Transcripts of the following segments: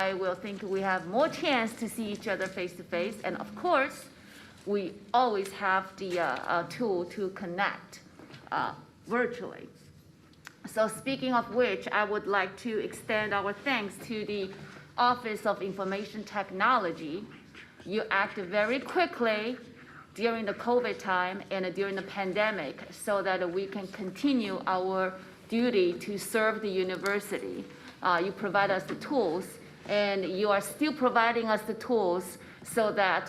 I will think we have more chance to see each other face to face. And of course, we always have the tool to connect virtually. So speaking of which, I would like to extend our thanks to the Office of Information Technology. You acted very quickly during the COVID time and during the pandemic so that we can continue our duty to serve the university. You provide us the tools, and you are still providing us the tools so that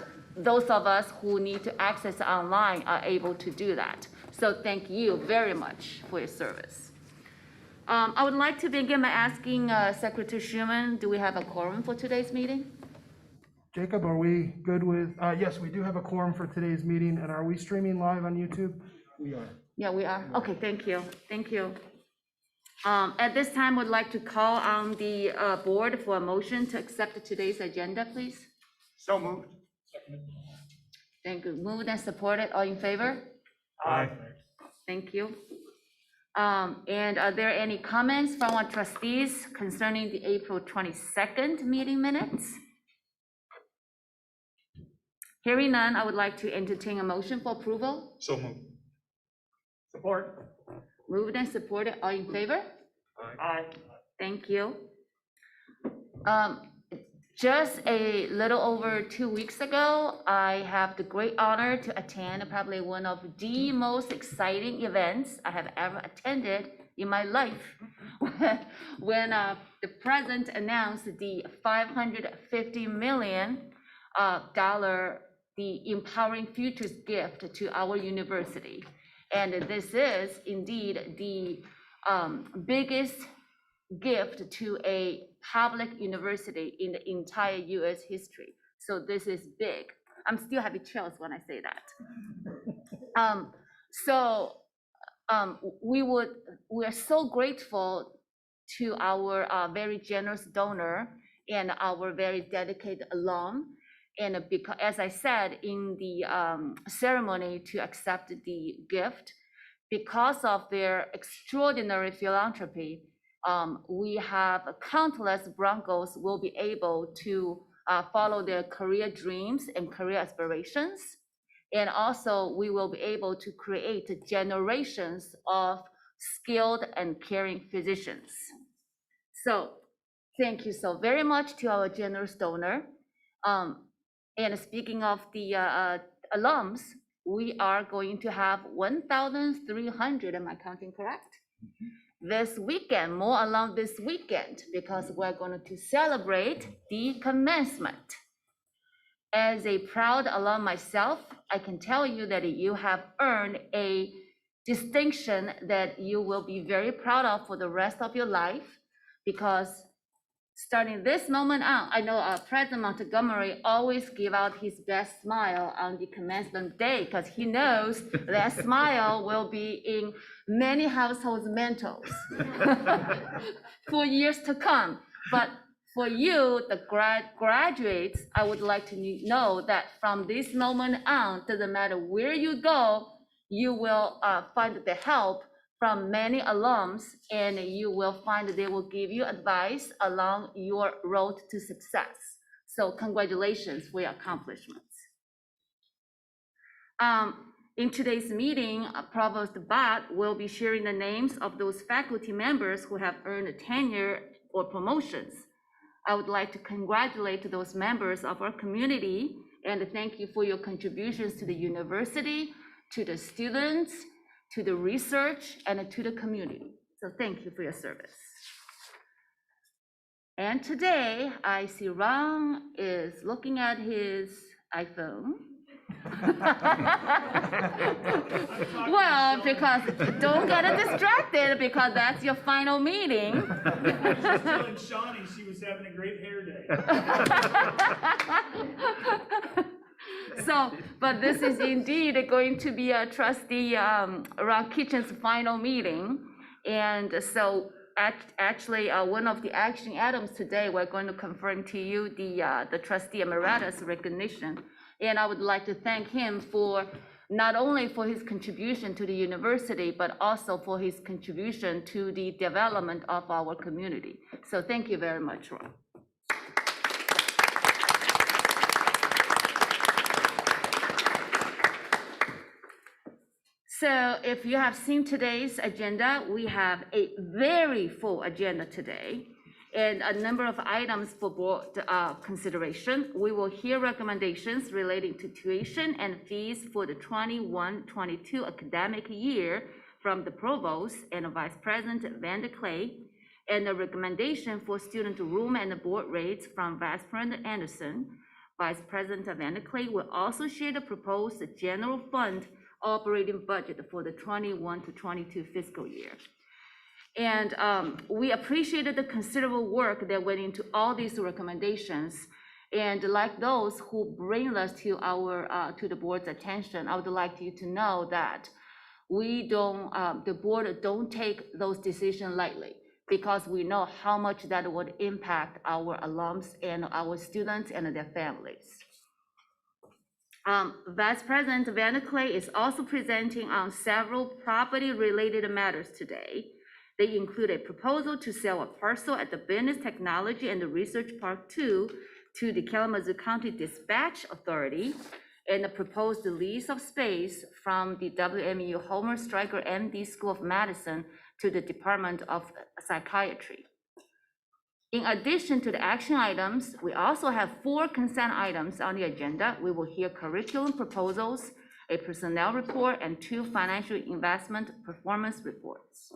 those of us who need to access online are able to do that. So thank you very much for your service. I would like to begin by asking Secretary Schuman, do we have a quorum for today's meeting? Jacob, are we good with, yes, we do have a quorum for today's meeting, and are we streaming live on YouTube? We are. Yeah, we are. Okay, thank you. Thank you. At this time, would like to call on the board for a motion to accept today's agenda, please. So moved. Thank you. Moved and supported. All in favor? Aye. Thank you. And are there any comments from our trustees concerning the April 22nd meeting minutes? Hearing none, I would like to entertain a motion for approval. So moved. Support. Moved and supported. All in favor? Aye. Thank you. Just a little over 2 weeks ago, I have the great honor to attend probably one of the most exciting events I have ever attended in my life. When the president announced the $550 million the Empowering Futures gift to our university. And this is indeed the biggest gift to a public university in the entire US history. So this is big. I'm still having chills when I say that. We are so grateful to our very generous donor and our very dedicated alum. And because, as I said in the ceremony to accept the gift, because of their extraordinary philanthropy, we have countless Broncos will be able to follow their career dreams and career aspirations. And also we will be able to create generations of skilled and caring physicians. So thank you so very much to our generous donor. And speaking of the alums, we are going to have 1,300, am I counting correct? This weekend, more along this weekend, because we're going to celebrate the commencement. As a proud alum myself, I can tell you that you have earned a distinction that you will be very proud of for the rest of your life, because starting this moment on, I know President Montgomery always give out his best smile on the commencement day, because he knows that smile will be in many households' mentals for years to come. But for you, the graduates, I would like to know that from this moment on, doesn't matter where you go, you will find the help from many alums, and you will find that they will give you advice along your road to success. So congratulations for your accomplishments. In today's meeting, Provost Bott will be sharing the names of those faculty members who have earned tenure or promotions. I would like to congratulate those members of our community and thank you for your contributions to the university, to the students, to the research, and to the community. So thank you for your service. And today, I see Ron is looking at his iPhone. Well, because don't get distracted, because that's your final meeting. I was just telling Shawnee she was having a great hair day. So, but this is indeed going to be a trustee Ron Kitchen's final meeting. And so actually one of the action items today, we're going to confirm to you the trustee emeritus recognition. And I would like to thank him for not only for his contribution to the university, but also for his contribution to the development of our community. So thank you very much, Ron. So if you have seen today's agenda, we have a very full agenda today and a number of items for board consideration. We will hear recommendations relating to tuition and fees for the 21-22 academic year from the Provost and Vice President Vanda Clay, and a recommendation for student room and board rates from Vice President Anderson. Vice President Vanda Clay will also share the proposed general fund operating budget for the 21-22 fiscal year. And we appreciated the considerable work that went into all these recommendations. And like those who bring us to to the board's attention, I would like you to know that we don't, the board don't take those decisions lightly, because we know how much that would impact our alums and our students and their families. Vice President Vanda Clay is also presenting on several property-related matters today. They include a proposal to sell a parcel at the Business Technology and Research Park 2 to the Kalamazoo County Dispatch Authority, and a proposed lease of space from the WMU Homer Stryker MD School of Medicine to the Department of Psychiatry. In addition to the action items, we also have 4 consent items on the agenda. We will hear curriculum proposals, a personnel report, and 2 financial investment performance reports.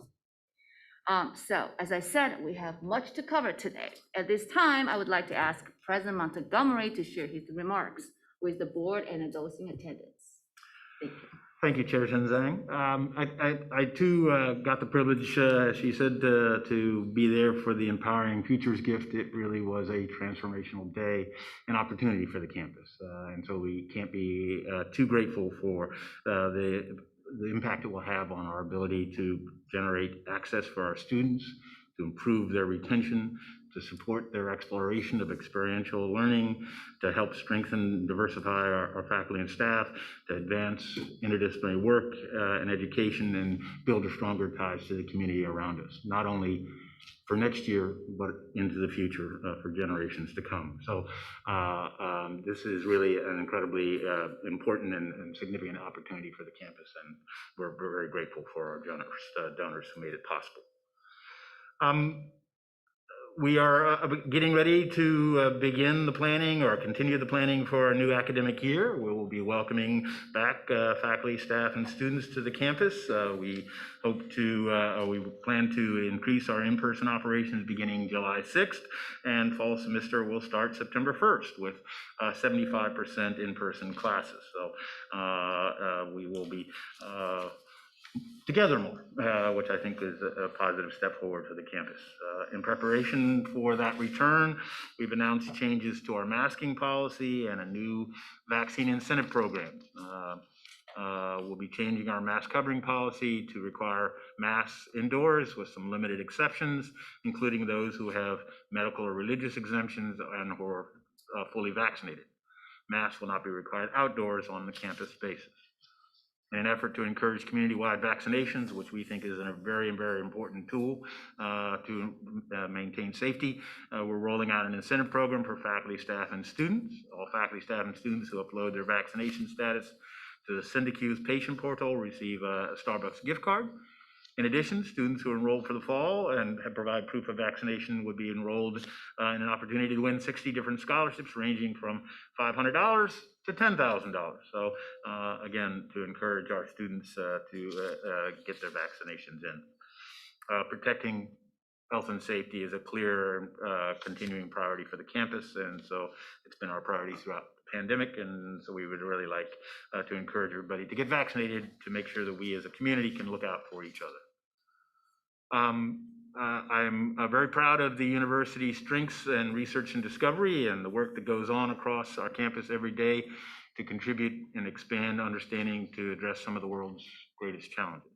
So, as I said, we have much to cover today. At this time, I would like to ask President Montgomery to share his remarks with the board and those in attendance. Thank you. Thank you, Chair Zhang. I too got the privilege, she said, to be there for the Empowering Futures gift. It really was a transformational day and opportunity for the campus. And so we can't be too grateful for the impact it will have on our ability to generate access for our students, to improve their retention, to support their exploration of experiential learning, to help strengthen and diversify our faculty and staff, to advance interdisciplinary work and education, and build a stronger ties to the community around us, not only for next year, but into the future for generations to come. So this is really an incredibly important and significant opportunity for the campus, and we're very grateful for our donors who made it possible. We are getting ready to begin the planning or continue the planning for our new academic year. We will be welcoming back faculty, staff, and students to the campus. We hope to, we plan to increase our in-person operations beginning July 6th, and fall semester will start September 1st with 75% in-person classes. So we will be together more, which I think is a positive step forward for the campus. In preparation for that return, we've announced changes to our masking policy and a new vaccine incentive program. We'll be changing our mask covering policy to require masks indoors with some limited exceptions, including those who have medical or religious exemptions and who are fully vaccinated. Masks will not be required outdoors on the campus spaces. In an effort to encourage community-wide vaccinations, which we think is a very, very important tool to maintain safety, we're rolling out an incentive program for faculty, staff, and students. All faculty, staff, and students who upload their vaccination status to the SyndiQ's patient portal receive a Starbucks gift card. In addition, students who enroll for the fall and provide proof of vaccination would be enrolled in an opportunity to win 60 different scholarships ranging from $500 to $10,000. So again, to encourage our students to get their vaccinations in. Protecting health and safety is a clear continuing priority for the campus, and so it's been our priority throughout the pandemic, and so we would really like to encourage everybody to get vaccinated to make sure that we as a community can look out for each other. I'm very proud of the university's strengths and research and discovery and the work that goes on across our campus every day to contribute and expand understanding to address some of the world's greatest challenges.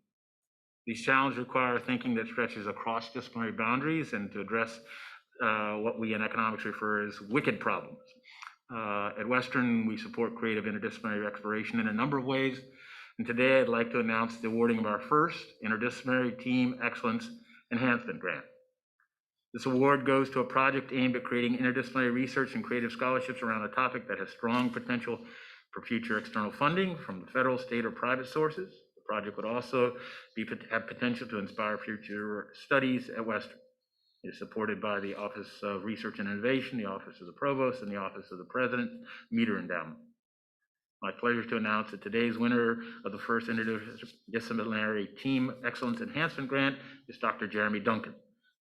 These challenges require thinking that stretches across disciplinary boundaries and to address what we in economics refer as wicked problems. At Western, we support creative interdisciplinary exploration in a number of ways. And today I'd like to announce the awarding of our first Interdisciplinary Team Excellence Enhancement Grant. This award goes to a project aimed at creating interdisciplinary research and creative scholarships around a topic that has strong potential for future external funding from the federal, state, or private sources. The project would also have potential to inspire future studies at Western. It is supported by the Office of Research and Innovation, the Office of the Provost, and the Office of the President Meter Endowment. My pleasure to announce that today's winner of the first interdisciplinary Team Excellence Enhancement Grant is Dr. Jeremy Duncan,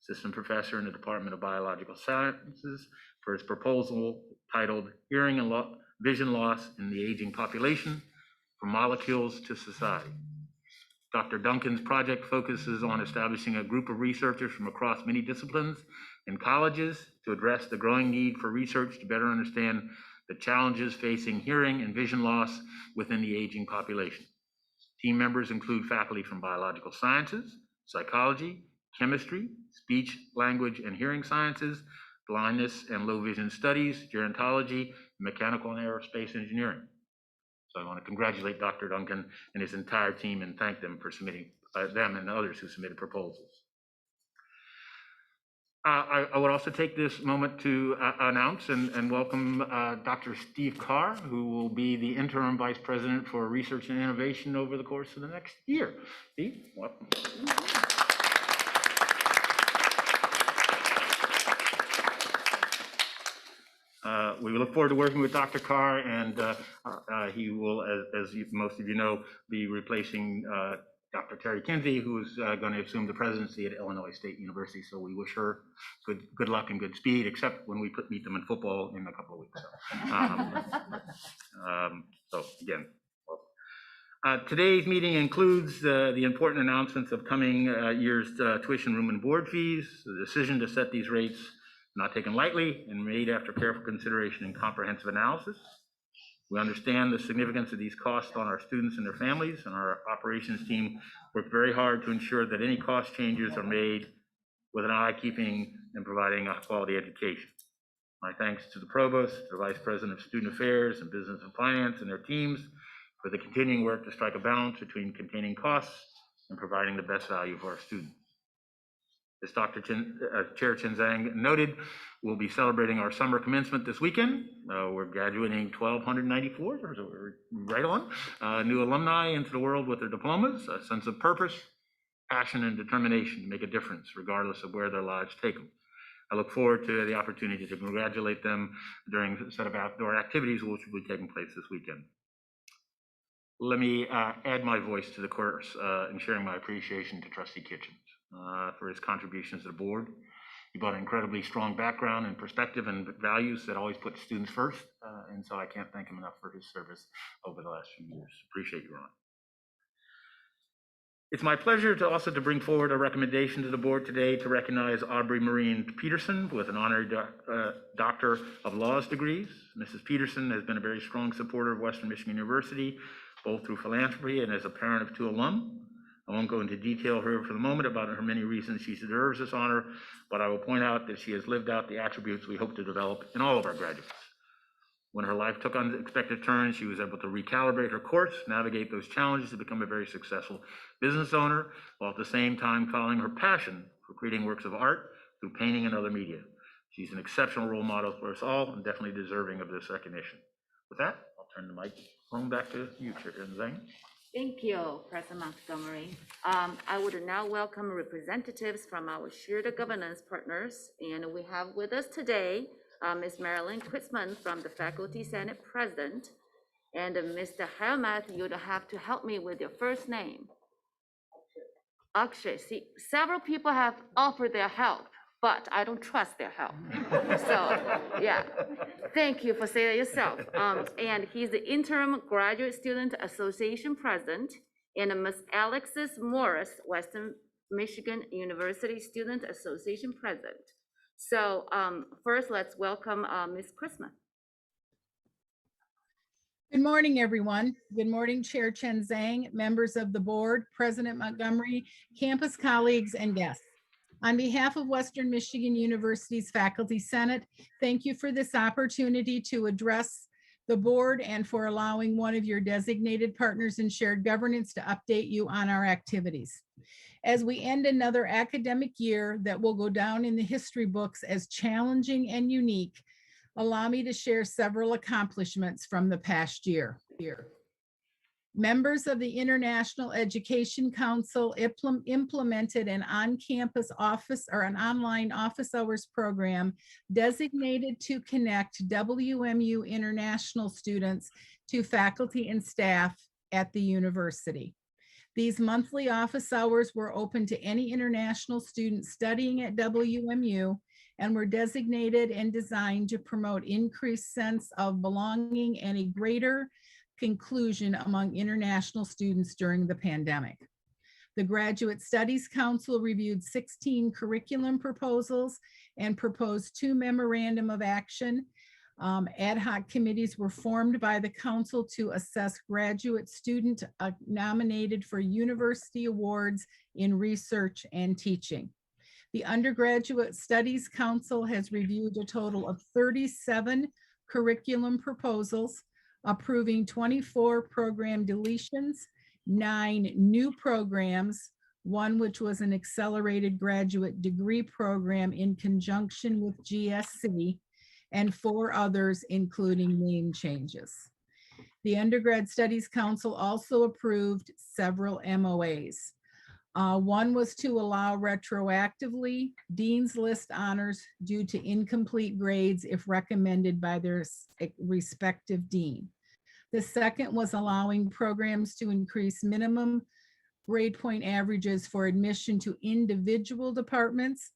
Assistant Professor in the Department of Biological Sciences, for his proposal titled Hearing and Vision Loss in the Aging Population, From Molecules to Society. Dr. Duncan's project focuses on establishing a group of researchers from across many disciplines and colleges to address the growing need for research to better understand the challenges facing hearing and vision loss within the aging population. Team members include faculty from biological sciences, psychology, chemistry, speech, language, and hearing sciences, blindness and low vision studies, gerontology, mechanical and aerospace engineering. So I want to congratulate Dr. Duncan and his entire team and thank them for submitting, them and others who submitted proposals. I would also take this moment to announce and welcome Dr. Steve Carr, who will be the interim vice president for research and innovation over the course of the next year. Steve, welcome. We look forward to working with Dr. Carr, and he will, as most of you know, be replacing Dr. Terry Kinsey, who is going to assume the presidency at Illinois State University. So we wish her good luck and good speed, except when we meet them in football in a couple of weeks. So again, today's meeting includes the important announcements of coming year's tuition, room, and board fees. The decision to set these rates not taken lightly and made after careful consideration and comprehensive analysis. We understand the significance of these costs on our students and their families, and our operations team worked very hard to ensure that any cost changes are made with an eye keeping and providing a quality education. My thanks to the Provost, the Vice President of Student Affairs and Business and Finance and their teams for the continuing work to strike a balance between containing costs and providing the best value for our students. As Dr. Chair Chen Zhang noted, we'll be celebrating our summer commencement this weekend. We're graduating 1,294, so we're right on, new alumni into the world with their diplomas, a sense of purpose, passion, and determination to make a difference, regardless of where their lives take them. I look forward to the opportunity to congratulate them during a set of outdoor activities which will be taking place this weekend. Let me add my voice to the chorus in sharing my appreciation to Trustee Kitchens for his contributions to the board. He brought an incredibly strong background and perspective and values that always put students first, and so I can't thank him enough for his service over the last few years. Appreciate you, Ron. It's my pleasure to also bring forward a recommendation to the board today to recognize Aubrey Maureen Peterson with an honorary Doctor of Laws degrees. Mrs. Peterson has been a very strong supporter of Western Michigan University, both through philanthropy and as a parent of 2 alum. I won't go into detail here for the moment about her many reasons she deserves this honor, but I will point out that she has lived out the attributes we hope to develop in all of our graduates. When her life took unexpected turns, she was able to recalibrate her course, navigate those challenges to become a very successful business owner, while at the same time following her passion for creating works of art through painting and other media. She's an exceptional role model for us all and definitely deserving of this recognition. With that, I'll turn the microphone back to you, Chair Zhang. Thank you, President Montgomery. I would now welcome representatives from our shared governance partners, and we have with us today Ms. Marilyn Quisman from the Faculty Senate President, and Mr. Helmuth, you'd have to help me with your first name. Akshay. See, several people have offered their help, but I don't trust their help. So, yeah, thank you for saying it yourself. And he's the Interim Graduate Student Association President, and Ms. Alexis Morris, Western Michigan University Student Association President. So first, let's welcome Ms. Quisman. Good morning, everyone. Good morning, Chair Chen Zhang, members of the board, President Montgomery, campus colleagues, and guests. On behalf of Western Michigan University's Faculty Senate, thank you for this opportunity to address the board and for allowing one of your designated partners in shared governance to update you on our activities. As we end another academic year that will go down in the history books as challenging and unique, allow me to share several accomplishments from the past year. Members of the International Education Council implemented an on-campus office or an online office hours program designated to connect WMU international students to faculty and staff at the university. These monthly office hours were open to any international students studying at WMU and were designated and designed to promote increased sense of belonging and a greater conclusion among international students during the pandemic. The Graduate Studies Council reviewed 16 curriculum proposals and proposed 2 memorandum of action. Ad hoc committees were formed by the council to assess graduate student nominated for university awards in research and teaching. The Undergraduate Studies Council has reviewed a total of 37 curriculum proposals, approving 24 program deletions, 9 new programs, 1 which was an accelerated graduate degree program in conjunction with GSC, and 4 others, including name changes. The Undergrad Studies Council also approved several MOAs. 1 was to allow retroactively Dean's List honors due to incomplete grades if recommended by their respective dean. The second was allowing programs to increase minimum grade point averages for admission to individual departments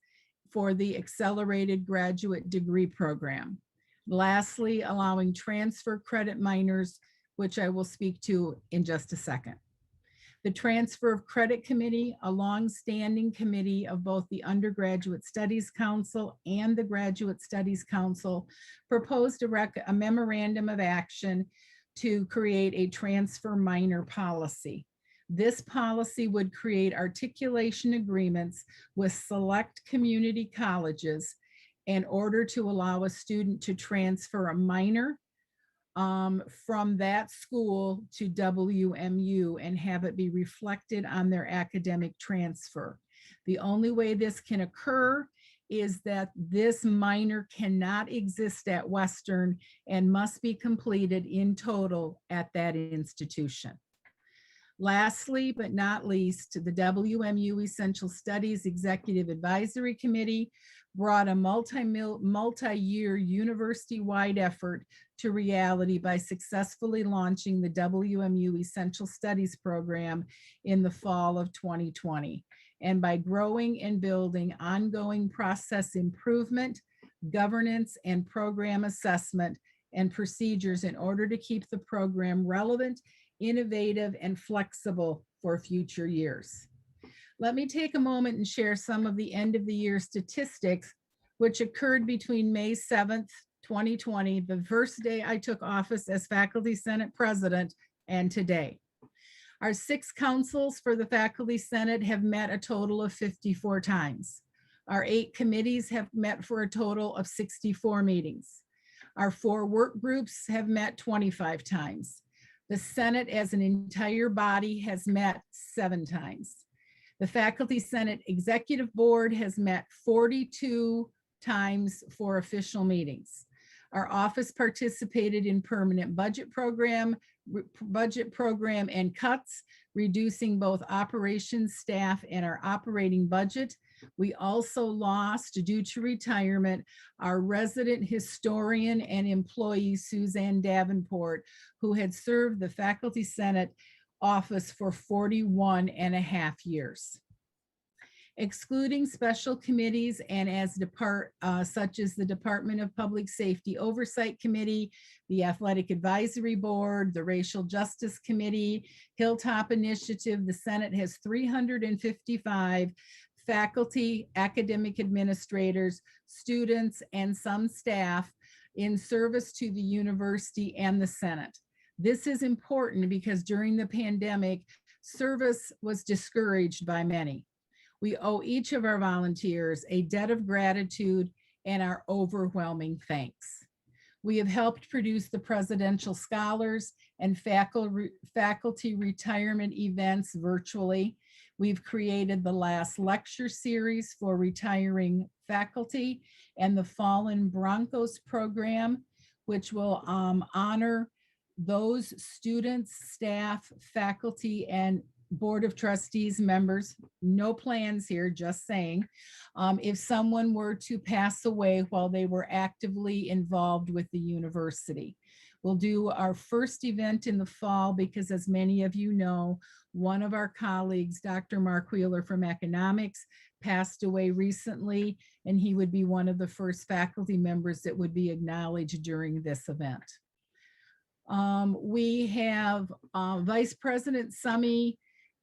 for the accelerated graduate degree program. Lastly, allowing transfer credit minors, which I will speak to in just a second. The Transfer of Credit Committee, a longstanding committee of both the Undergraduate Studies Council and the Graduate Studies Council, proposed a memorandum of action to create a transfer minor policy. This policy would create articulation agreements with select community colleges in order to allow a student to transfer a minor from that school to WMU and have it be reflected on their academic transfer. The only way this can occur is that this minor cannot exist at Western and must be completed in total at that institution. Lastly, but not least, the WMU Essential Studies Executive Advisory Committee brought a multi-year university-wide effort to reality by successfully launching the WMU Essential Studies program in the fall of 2020, and by growing and building ongoing process improvement, governance, and program assessment and procedures in order to keep the program relevant, innovative, and flexible for future years. Let me take a moment and share some of the end of the year statistics which occurred between May 7th, 2020, the first day I took office as Faculty Senate President, and today. Our 6 councils for the Faculty Senate have met a total of 54 times. Our 8 committees have met for a total of 64 meetings. Our 4 work groups have met 25 times. The Senate as an entire body has met 7 times. The Faculty Senate Executive Board has met 42 times for official meetings. Our office participated in permanent budget program and cuts, reducing both operations staff and our operating budget. We also lost, due to retirement, our resident historian and employee, Suzanne Davenport, who had served the Faculty Senate office for 41.5 years. Excluding special committees and as such as the Department of Public Safety Oversight Committee, the Athletic Advisory Board, the Racial Justice Committee, Hilltop Initiative, the Senate has 355 faculty, academic administrators, students, and some staff in service to the university and the Senate. This is important because during the pandemic, service was discouraged by many. We owe each of our volunteers a debt of gratitude and our overwhelming thanks. We have helped produce the Presidential Scholars and faculty retirement events virtually. We've created the last lecture series for retiring faculty and the Fallen Broncos program, which will honor those students, staff, faculty, and Board of Trustees members, no plans here, just saying, if someone were to pass away while they were actively involved with the university. We'll do our first event in the fall because, as many of you know, one of our colleagues, Dr. Mark Wheeler from Economics, passed away recently, and he would be one of the first faculty members that would be acknowledged during this event. We have Vice President Summy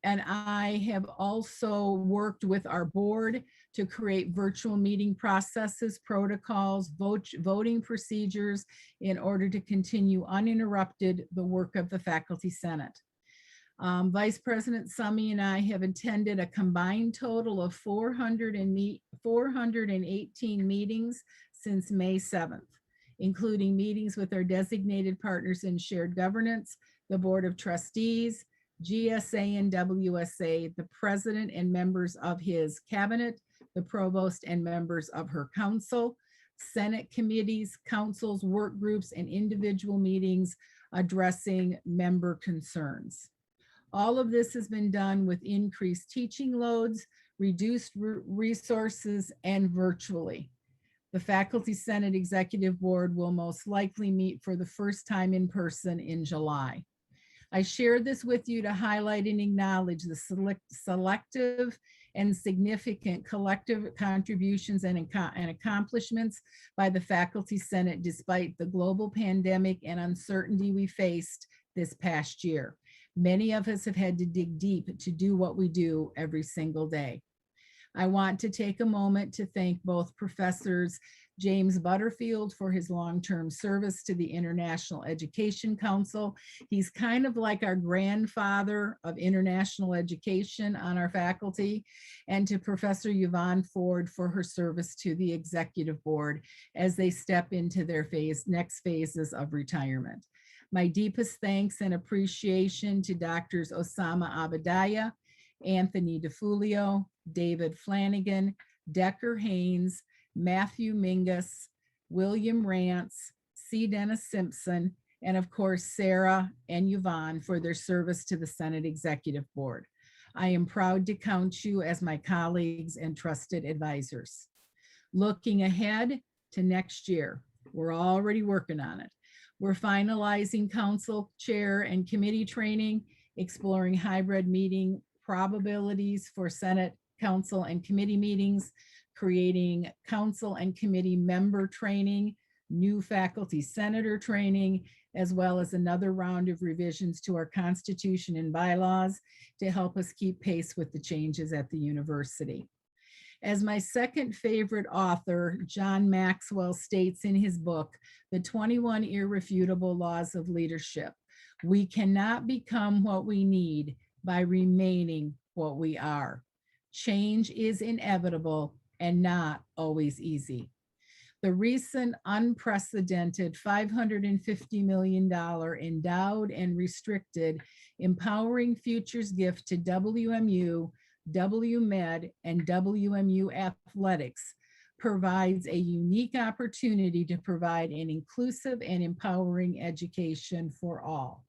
and I have also worked with our board to create virtual meeting processes, protocols, voting procedures in order to continue uninterrupted the work of the Faculty Senate. Vice President Summy and I have attended a combined total of 418 meetings since May 7th, including meetings with our designated partners in shared governance, the Board of Trustees, GSA and WSA, the president and members of his cabinet, the provost and members of her council, Senate committees, councils, work groups, and individual meetings addressing member concerns. All of this has been done with increased teaching loads, reduced resources, and virtually. The Faculty Senate Executive Board will most likely meet for the first time in person in July. I share this with you to highlight and acknowledge the selective and significant collective contributions and accomplishments by the Faculty Senate despite the global pandemic and uncertainty we faced this past year. Many of us have had to dig deep to do what we do every single day. I want to take a moment to thank both Professors James Butterfield for his long-term service to the International Education Council. He's kind of like our grandfather of international education on our faculty, and to Professor Yvonne Ford for her service to the Executive Board as they step into their next phases of retirement. My deepest thanks and appreciation to Doctors Osama Abadaya, Anthony DeFulio, David Flanagan, Decker Haynes, Matthew Mingus, William Rance, C. Dennis Simpson, and of course, Sarah and Yvonne for their service to the Senate Executive Board. I am proud to count you as my colleagues and trusted advisors. Looking ahead to next year, we're already working on it. We're finalizing council chair and committee training, exploring hybrid meeting probabilities for Senate, council, and committee meetings, creating council and committee member training, new faculty senator training, as well as another round of revisions to our constitution and bylaws to help us keep pace with the changes at the university. As my second favorite author, John Maxwell, states in his book, The 21 Irrefutable Laws of Leadership, we cannot become what we need by remaining what we are. Change is inevitable and not always easy. The recent unprecedented $550 million endowed and restricted Empowering Futures gift to WMU, WMed, and WMU Athletics provides a unique opportunity to provide an inclusive and empowering education for all.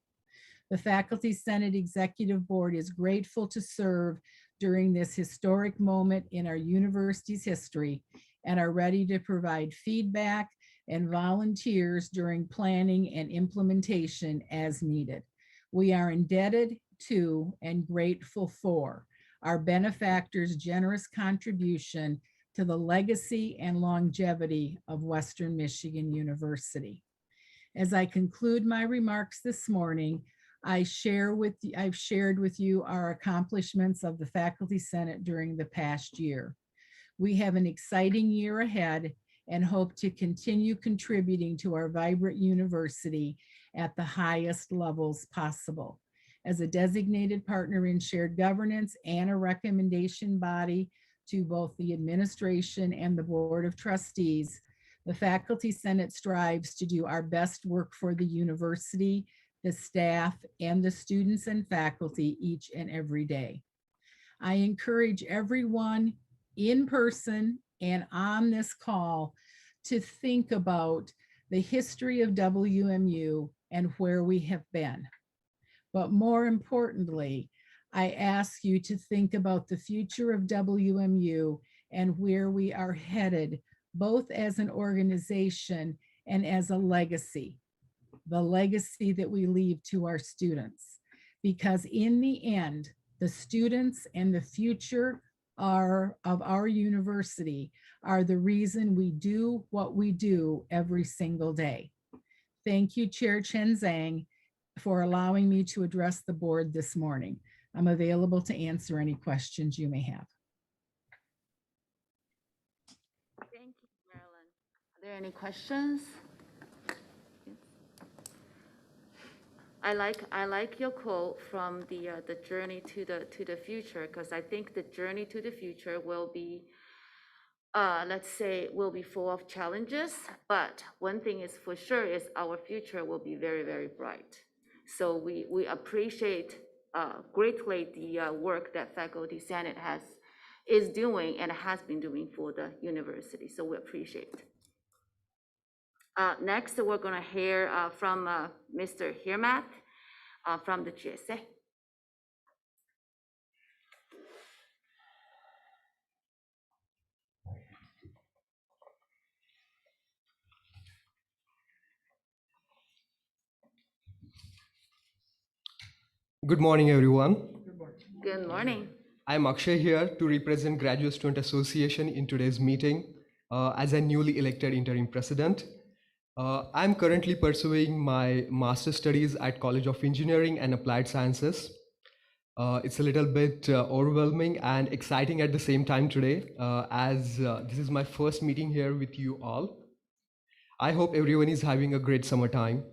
The Faculty Senate Executive Board is grateful to serve during this historic moment in our university's history and are ready to provide feedback and volunteers during planning and implementation as needed. We are indebted to and grateful for our benefactors' generous contribution to the legacy and longevity of Western Michigan University. As I conclude my remarks this morning, I've shared with you our accomplishments of the Faculty Senate during the past year. We have an exciting year ahead and hope to continue contributing to our vibrant university at the highest levels possible. As a designated partner in shared governance and a recommendation body to both the administration and the Board of Trustees, the Faculty Senate strives to do our best work for the university, the staff, and the students and faculty each and every day. I encourage everyone in person and on this call to think about the history of WMU and where we have been. But more importantly, I ask you to think about the future of WMU and where we are headed, both as an organization and as a legacy, the legacy that we leave to our students. Because in the end, the students and the future of our university are the reason we do what we do every single day. Thank you, Chair Chen Zhang, for allowing me to address the board this morning. I'm available to answer any questions you may have. Thank you, Marilyn. Are there any questions? I like your quote from the journey to the future, because I think the journey to the future will be, let's say, will be full of challenges. But one thing is for sure is our future will be very, very bright. So we appreciate greatly the work that Faculty Senate is doing and has been doing for the university. So we appreciate it. Next, we're going to hear from Mr. Hirmat from the GSA. Good morning, everyone. Good morning. I'm Akshay here to represent Graduate Student Association in today's meeting as a newly elected interim president. I'm currently pursuing my master's studies at College of Engineering and Applied Sciences. It's a little bit overwhelming and exciting at the same time today, as this is my first meeting here with you all. I hope everyone is having a great summertime.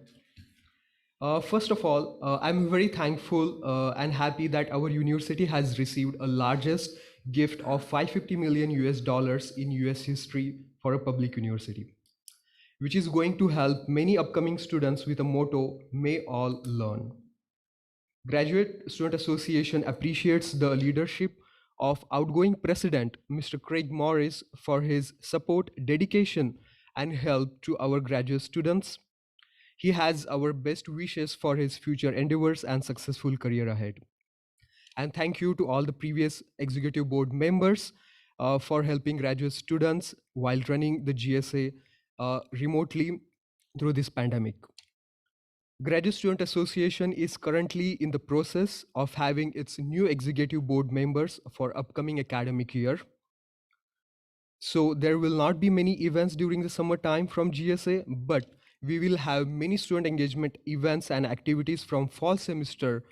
First of all, I'm very thankful and happy that our university has received a largest gift of $550 million in US history for a public university, which is going to help many upcoming students with a motto, "May all learn." Graduate Student Association appreciates the leadership of outgoing president, Mr. Craig Morris, for his support, dedication, and help to our graduate students. He has our best wishes for his future endeavors and successful career ahead. And thank you to all the previous executive board members for helping graduate students while running the GSA remotely through this pandemic. Graduate Student Association is currently in the process of having its new executive board members for upcoming academic year. So there will not be many events during the summertime from GSA, but we will have many student engagement events and activities from fall semester,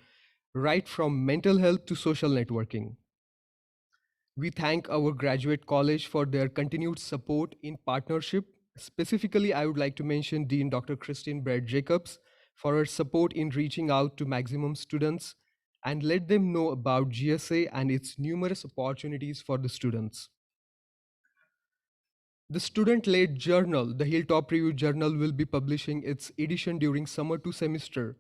right from mental health to social networking. We thank our graduate college for their continued support in partnership. Specifically, I would like to mention Dean Dr. Christine Brad Jacobs for her support in reaching out to maximum students and let them know about GSA and its numerous opportunities for the students. The student-led journal, the Hilltop Review Journal, will be publishing its edition during summer 2 semester,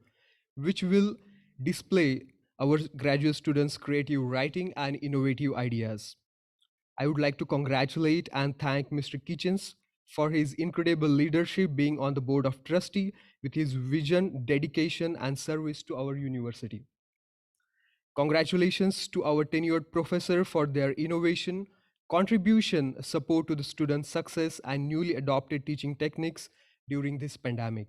which will display our graduate students' creative writing and innovative ideas. I would like to congratulate and thank Mr. Kitchens for his incredible leadership being on the board of trustee with his vision, dedication, and service to our university. Congratulations to our tenured professor for their innovation, contribution, support to the students' success, and newly adopted teaching techniques during this pandemic.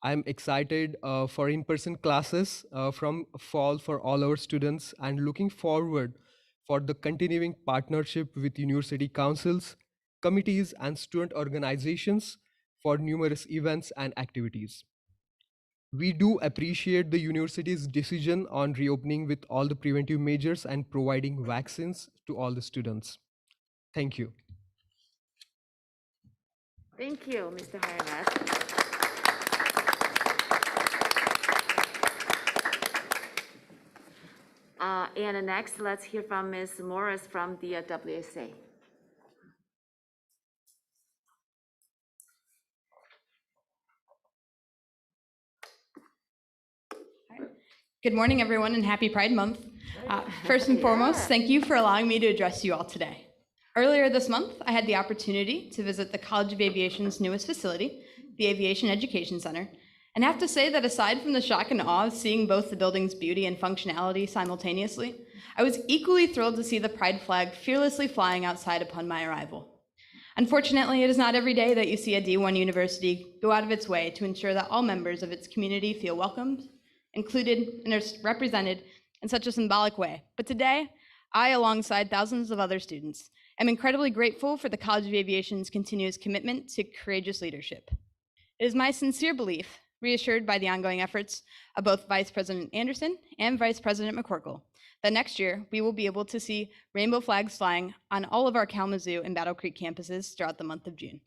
I'm excited for in-person classes from fall for all our students and looking forward for the continuing partnership with university councils, committees, and student organizations for numerous events and activities. We do appreciate the university's decision on reopening with all the preventive measures and providing vaccines to all the students. Thank you. Thank you, Mr. Hirmat. And next, let's hear from Ms. Morris from the WSA. Good morning, everyone, and happy Pride Month. First and foremost, thank you for allowing me to address you all today. Earlier this month, I had the opportunity to visit the College of Aviation's newest facility, the Aviation Education Center, And I have to say that aside from the shock and awe of seeing both the building's beauty and functionality simultaneously, I was equally thrilled to see the pride flag fearlessly flying outside upon my arrival. Unfortunately, it is not every day that you see a D1 university go out of its way to ensure that all members of its community feel welcomed, included, and are represented in such a symbolic way. But today, I, alongside thousands of other students, am incredibly grateful for the College of Aviation's continuous commitment to courageous leadership. It is my sincere belief, reassured by the ongoing efforts of both Vice President Anderson and Vice President McCorkle, that next year we will be able to see rainbow flags flying on all of our Kalamazoo and Battle Creek campuses throughout the month of June.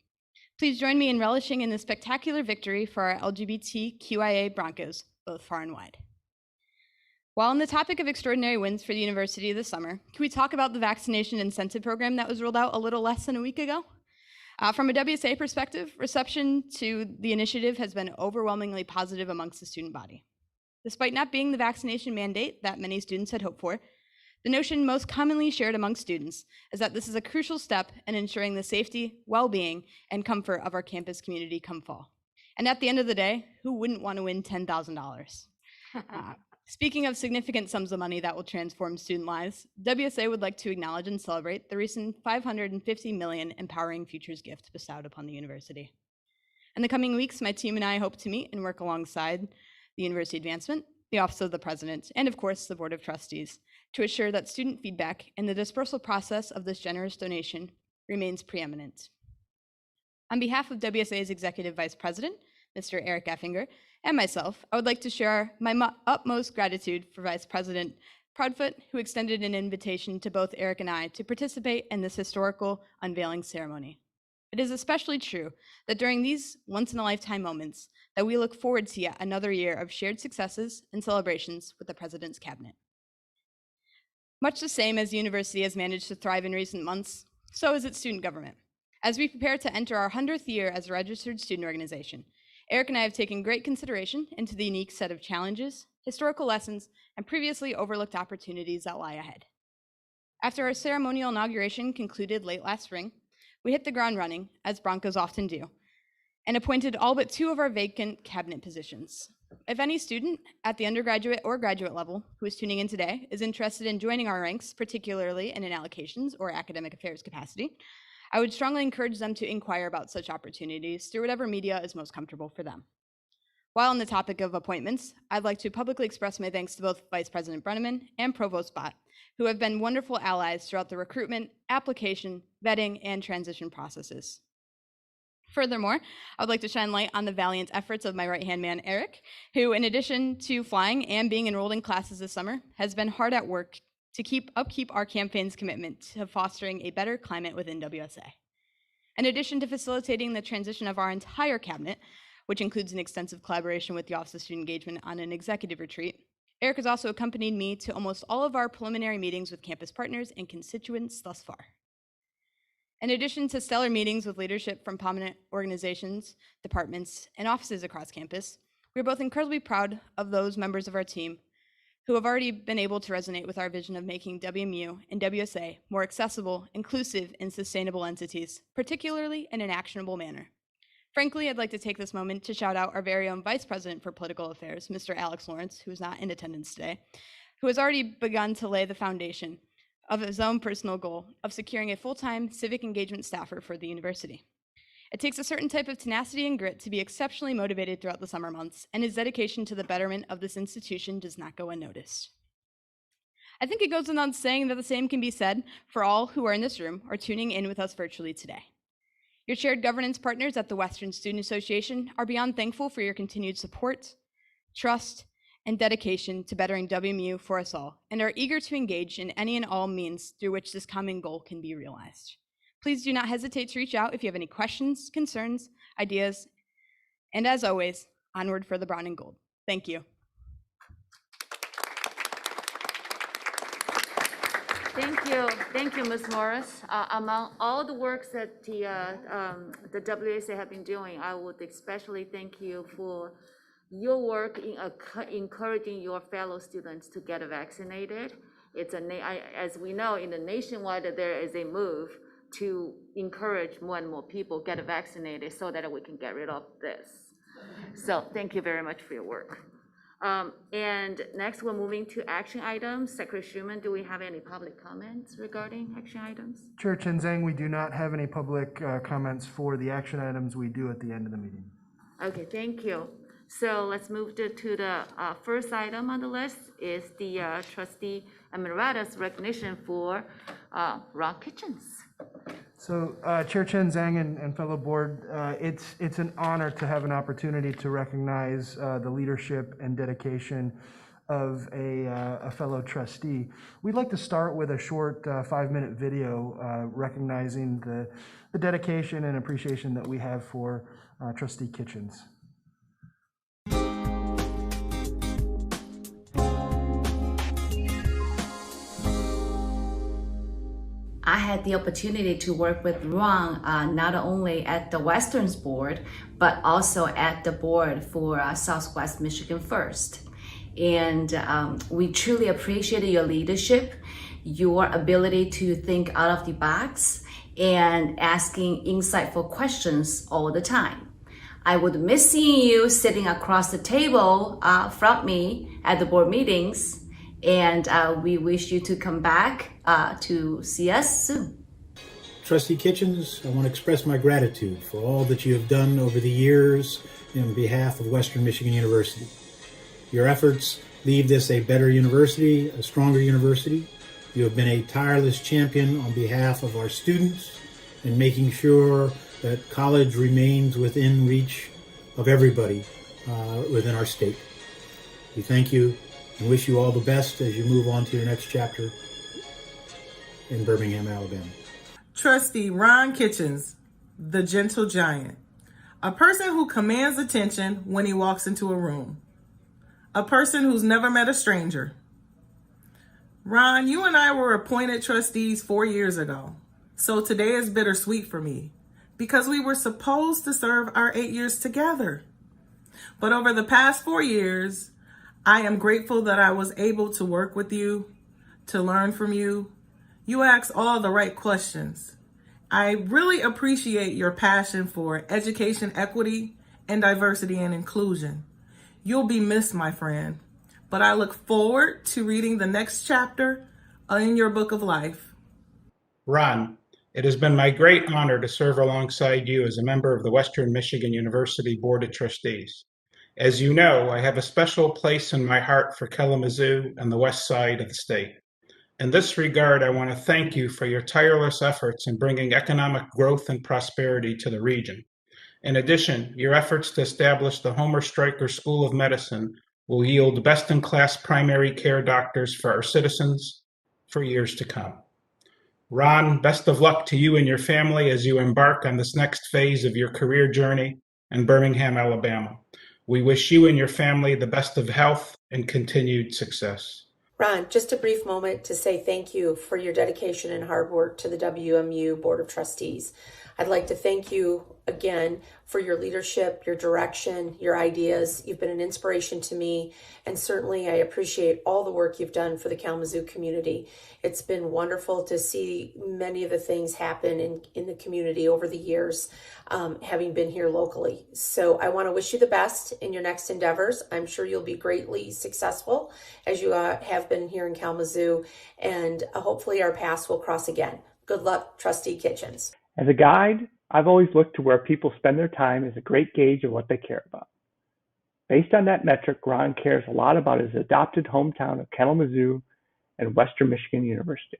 Please join me in relishing in this spectacular victory for our LGBTQIA Broncos, both far and wide. While on the topic of extraordinary wins for the university this summer, can we talk about the vaccination incentive program that was rolled out a little less than a week ago? From a WSA perspective, reception to the initiative has been overwhelmingly positive amongst the student body. Despite not being the vaccination mandate that many students had hoped for, the notion most commonly shared among students is that this is a crucial step in ensuring the safety, well-being, and comfort of our campus community come fall. And at the end of the day, who wouldn't want to win $10,000? Speaking of significant sums of money that will transform student lives, WSA would like to acknowledge and celebrate the recent $550 million Empowering Futures gift bestowed upon the university. In the coming weeks, my team and I hope to meet and work alongside the University Advancement, the Office of the President, and of course, the Board of Trustees, to ensure that student feedback and the dispersal process of this generous donation remains preeminent. On behalf of WSA's Executive Vice President, Mr. Eric Effinger, and myself, I would like to share my utmost gratitude for Vice President Proudfoot, who extended an invitation to both Eric and I to participate in this historical unveiling ceremony. It is especially true that during these once-in-a-lifetime moments that we look forward to yet another year of shared successes and celebrations with the President's Cabinet. Much the same as the university has managed to thrive in recent months, so is its student government. As we prepare to enter our 100th year as a registered student organization, Eric and I have taken great consideration into the unique set of challenges, historical lessons, and previously overlooked opportunities that lie ahead. After our ceremonial inauguration concluded late last spring, we hit the ground running, as Broncos often do, and appointed all but 2 of our vacant cabinet positions. If any student at the undergraduate or graduate level who is tuning in today is interested in joining our ranks, particularly in an allocations or academic affairs capacity, I would strongly encourage them to inquire about such opportunities through whatever media is most comfortable for them. While on the topic of appointments, I'd like to publicly express my thanks to both Vice President Brenneman and Provost Bott, who have been wonderful allies throughout the recruitment, application, vetting, and transition processes. Furthermore, I would like to shine light on the valiant efforts of my right-hand man, Eric, who, in addition to flying and being enrolled in classes this summer, has been hard at work to upkeep our campaign's commitment to fostering a better climate within WSA. In addition to facilitating the transition of our entire cabinet, which includes an extensive collaboration with the Office of Student Engagement on an executive retreat, Eric has also accompanied me to almost all of our preliminary meetings with campus partners and constituents thus far. In addition to stellar meetings with leadership from prominent organizations, departments, and offices across campus, we are both incredibly proud of those members of our team who have already been able to resonate with our vision of making WMU and WSA more accessible, inclusive, and sustainable entities, particularly in an actionable manner. Frankly, I'd like to take this moment to shout out our very own Vice President for Political Affairs, Mr. Alex Lawrence, who is not in attendance today, who has already begun to lay the foundation of his own personal goal of securing a full-time civic engagement staffer for the university. It takes a certain type of tenacity and grit to be exceptionally motivated throughout the summer months, and his dedication to the betterment of this institution does not go unnoticed. I think it goes without saying that the same can be said for all who are in this room or tuning in with us virtually today. Your shared governance partners at the Western Student Association are beyond thankful for your continued support, trust, and dedication to bettering WMU for us all, and are eager to engage in any and all means through which this common goal can be realized. Please do not hesitate to reach out if you have any questions, concerns, ideas, and as always, onward for the brown and gold. Thank you. Thank you, Ms. Morris. Among all the works that the WSA have been doing, I would especially thank you for your work in encouraging your fellow students to get vaccinated. As we know, in the nationwide, there is a move to encourage more and more people get vaccinated so that we can get rid of this. So thank you very much for your work. And next, we're moving to action items. Secretary Schuman, do we have any public comments regarding action items? Chair Chen Zhang, we do not have any public comments for the action items. We do at the end of the meeting. Okay, thank you. So let's move to the first item on the list is the trustee emeritus recognition for Rock Kitchens. So Chair Chen Zhang and fellow board, it's an honor to have an opportunity to recognize the leadership and dedication of a fellow trustee. We'd like to start with a short 5-minute video recognizing the dedication and appreciation that we have for Trustee Kitchens. I had the opportunity to work with Ron not only at the Westerns board, but also at the board for Southwest Michigan First. And we truly appreciated your leadership, your ability to think out of the box, and asking insightful questions all the time. I would miss seeing you sitting across the table from me at the board meetings, and we wish you to come back to see us soon. Trustee Kitchens, I want to express my gratitude for all that you have done over the years on behalf of Western Michigan University. Your efforts leave this a better university, a stronger university. You have been a tireless champion on behalf of our students in making sure that college remains within reach of everybody within our state. We thank you and wish you all the best as you move on to your next chapter in Birmingham, Alabama. Trustee Ron Kitchens, the gentle giant. A person who commands attention when he walks into a room. A person who's never met a stranger. Ron, you and I were appointed trustees 4 years ago. So today is bittersweet for me because we were supposed to serve our 8 years together. But over the past 4 years, I am grateful that I was able to work with you, to learn from you. You ask all the right questions. I really appreciate your passion for education equity and diversity and inclusion. You'll be missed, my friend, but I look forward to reading the next chapter in your book of life. Ron, it has been my great honor to serve alongside you as a member of the Western Michigan University Board of Trustees. As you know, I have a special place in my heart for Kalamazoo and the west side of the state. In this regard, I want to thank you for your tireless efforts in bringing economic growth and prosperity to the region. In addition, your efforts to establish the Homer Stryker School of Medicine will yield best-in-class primary care doctors for our citizens for years to come. Ron, best of luck to you and your family as you embark on this next phase of your career journey in Birmingham, Alabama. We wish you and your family the best of health and continued success. Ron, just a brief moment to say thank you for your dedication and hard work to the WMU Board of Trustees. I'd like to thank you again for your leadership, your direction, your ideas. You've been an inspiration to me, and certainly I appreciate all the work you've done for the Kalamazoo community. It's been wonderful to see many of the things happen in the community over the years, having been here locally. So I want to wish you the best in your next endeavors. I'm sure you'll be greatly successful as you have been here in Kalamazoo, and hopefully our paths will cross again. Good luck, Trustee Kitchens. As a guide, I've always looked to where people spend their time as a great gauge of what they care about. Based on that metric, Ron cares a lot about his adopted hometown of Kalamazoo and Western Michigan University.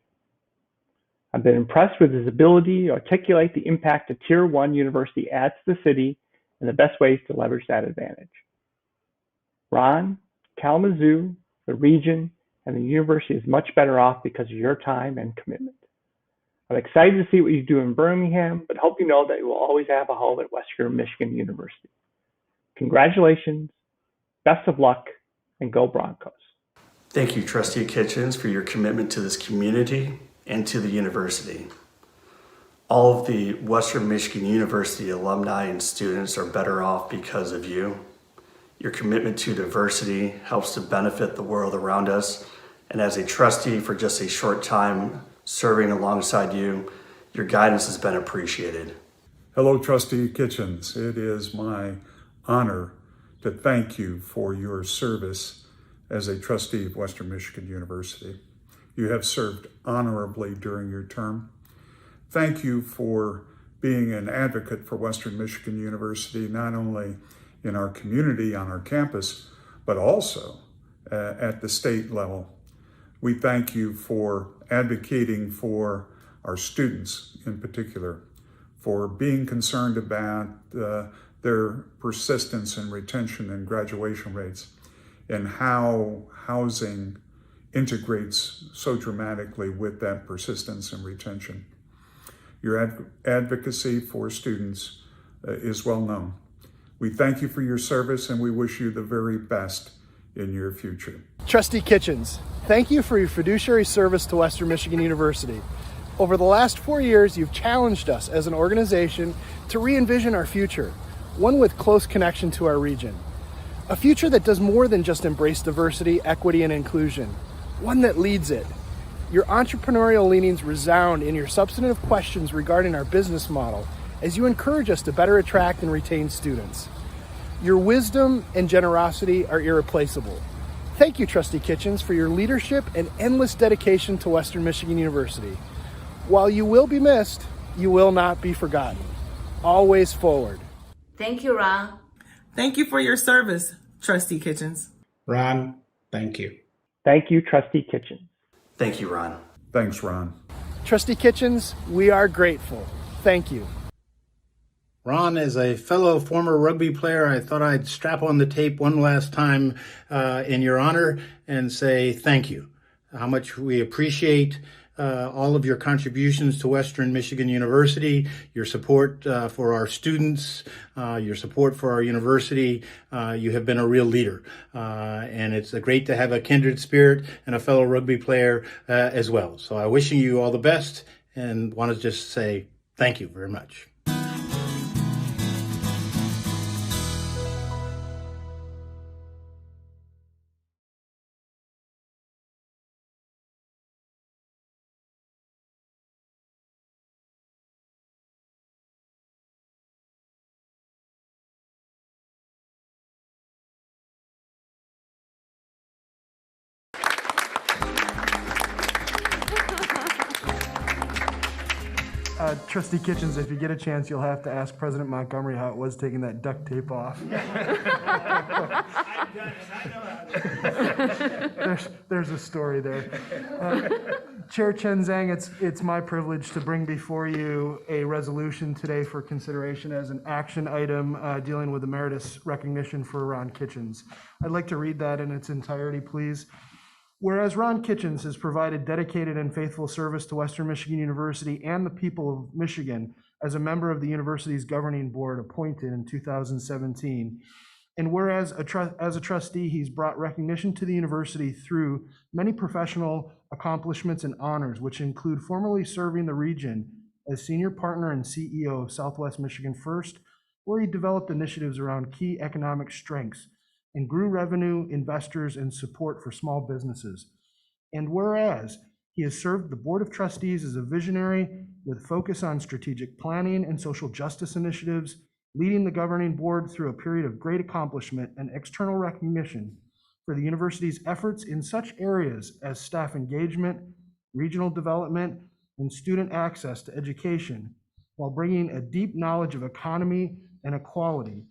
I've been impressed with his ability to articulate the impact a Tier 1 university adds to the city and the best ways to leverage that advantage. Ron, Kalamazoo, the region, and the university is much better off because of your time and commitment. I'm excited to see what you do in Birmingham, but hope you know that you will always have a home at Western Michigan University. Congratulations, best of luck, and go Broncos. Thank you, Trustee Kitchens, for your commitment to this community and to the university. All of the Western Michigan University alumni and students are better off because of you. Your commitment to diversity helps to benefit the world around us, and as a trustee for just a short time serving alongside you, your guidance has been appreciated. Hello, Trustee Kitchens. It is my honor to thank you for your service as a trustee of Western Michigan University. You have served honorably during your term. Thank you for being an advocate for Western Michigan University, not only in our community, on our campus, but also at the state level. We thank you for advocating for our students in particular, for being concerned about their persistence and retention and graduation rates, and how housing integrates so dramatically with that persistence and retention. Your advocacy for students is well known. We thank you for your service and we wish you the very best in your future. Trustee Kitchens, thank you for your fiduciary service to Western Michigan University. Over the last 4 years, you've challenged us as an organization to re-envision our future, one with close connection to our region. A future that does more than just embrace diversity, equity, and inclusion, one that leads it. Your entrepreneurial leanings resound in your substantive questions regarding our business model as you encourage us to better attract and retain students. Your wisdom and generosity are irreplaceable. Thank you, Trustee Kitchens, for your leadership and endless dedication to Western Michigan University. While you will be missed, you will not be forgotten. Always forward. Thank you, Ron. Thank you for your service, Trustee Kitchens. Ron, thank you. Thank you, Trustee Kitchens. Thank you, Ron. Thanks, Ron. Trustee Kitchens, we are grateful. Thank you. Ron, as a fellow former rugby player, I thought I'd strap on the tape one last time in your honor and say thank you. How much we appreciate all of your contributions to Western Michigan University, your support for our students, your support for our university. You have been a real leader. And it's great to have a kindred spirit and a fellow rugby player as well. So I'm wishing you all the best and want to just say thank you very much. Trustee Kitchens, if you get a chance, you'll have to ask President Montgomery how it was taking that duct tape off. There's a story there. Chair Chen Zhang, it's my privilege to bring before you a resolution today for consideration as an action item dealing with emeritus recognition for Ron Kitchens. I'd like to read that in its entirety, please. Whereas Ron Kitchens has provided dedicated and faithful service to Western Michigan University and the people of Michigan as a member of the university's governing board appointed in 2017, and whereas as a trustee, he's brought recognition to the university through many professional accomplishments and honors, which include formerly serving the region as senior partner and CEO of Southwest Michigan First, where he developed initiatives around key economic strengths and grew revenue, investors, and support for small businesses. And whereas he has served the Board of Trustees as a visionary with focus on strategic planning and social justice initiatives, leading the governing board through a period of great accomplishment and external recognition for the university's efforts in such areas as staff engagement, regional development, and student access to education, while bringing a deep knowledge of economy and equality.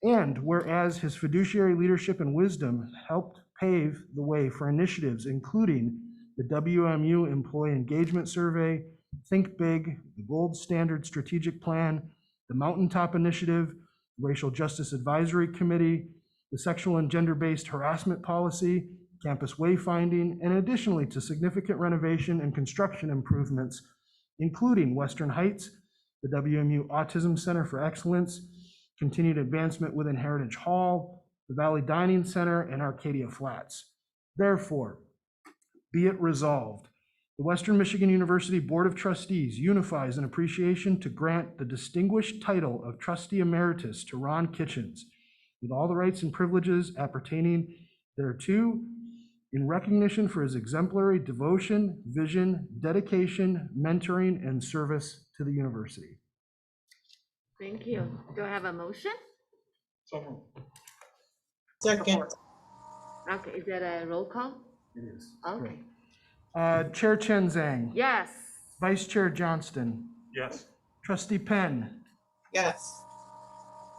And whereas his fiduciary leadership and wisdom helped pave the way for initiatives including the WMU Employee Engagement Survey, Think Big, the Gold Standard Strategic Plan, the Mountaintop Initiative, Racial Justice Advisory Committee, the Sexual and Gender-Based Harassment Policy, Campus Wayfinding, and additionally to significant renovation and construction improvements, including Western Heights, the WMU Autism Center for Excellence, continued advancement within Heritage Hall, the Valley Dining Center, and Arcadia Flats. Therefore, be it resolved, the Western Michigan University Board of Trustees unifies an appreciation to grant the distinguished title of Trustee Emeritus to Ron Kitchens, with all the rights and privileges appertaining thereto, in recognition for his exemplary devotion, vision, dedication, mentoring, and service to the university. Thank you. Do I have a motion? So moved. Second. Okay, is that a roll call? It is. Okay. Chair Chen Zhang. Yes. Vice Chair Johnston. Yes. Trustee Penn. Yes.